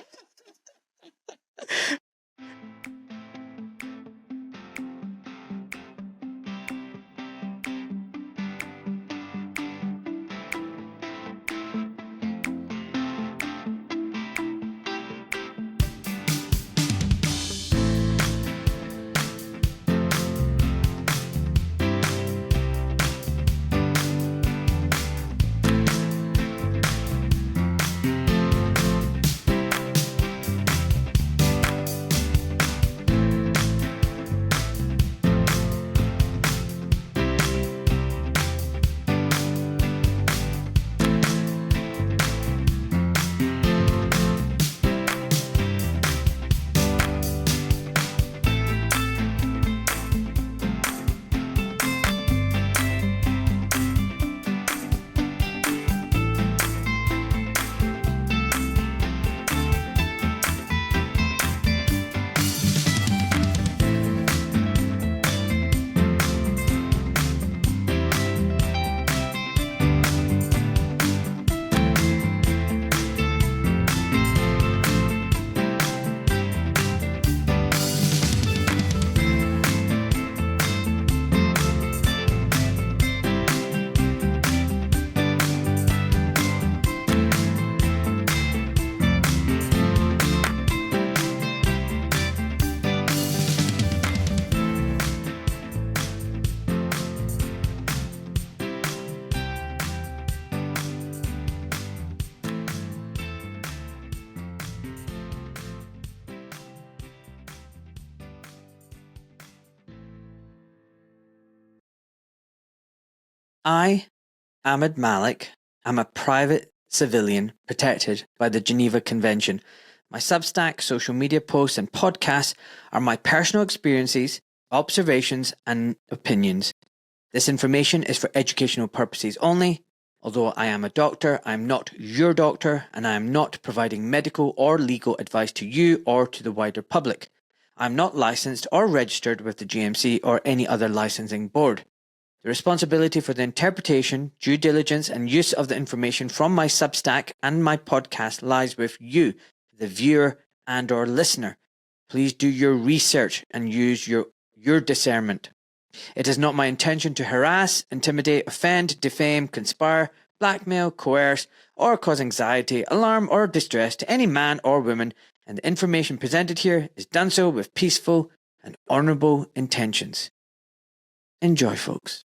I, Ahmed Malik, am a private civilian protected by the Geneva Convention. My Substack, social media posts, and podcasts are my personal experiences, observations, and opinions. This information is for educational purposes only. Although I am a doctor, I am not your doctor, and I am not providing medical or legal advice to you or to the wider public. I am not licensed or registered with the GMC or any other licensing board. The responsibility for the interpretation, due diligence, and use of the information from my Substack and my podcast lies with you, the viewer and/or listener. Please do your research and use your discernment. It is not my intention to harass, intimidate, offend, defame, conspire, blackmail, coerce, or cause anxiety, alarm, or distress to any man or woman, and the information presented here is done so with peaceful and honourable intentions. Enjoy, folks.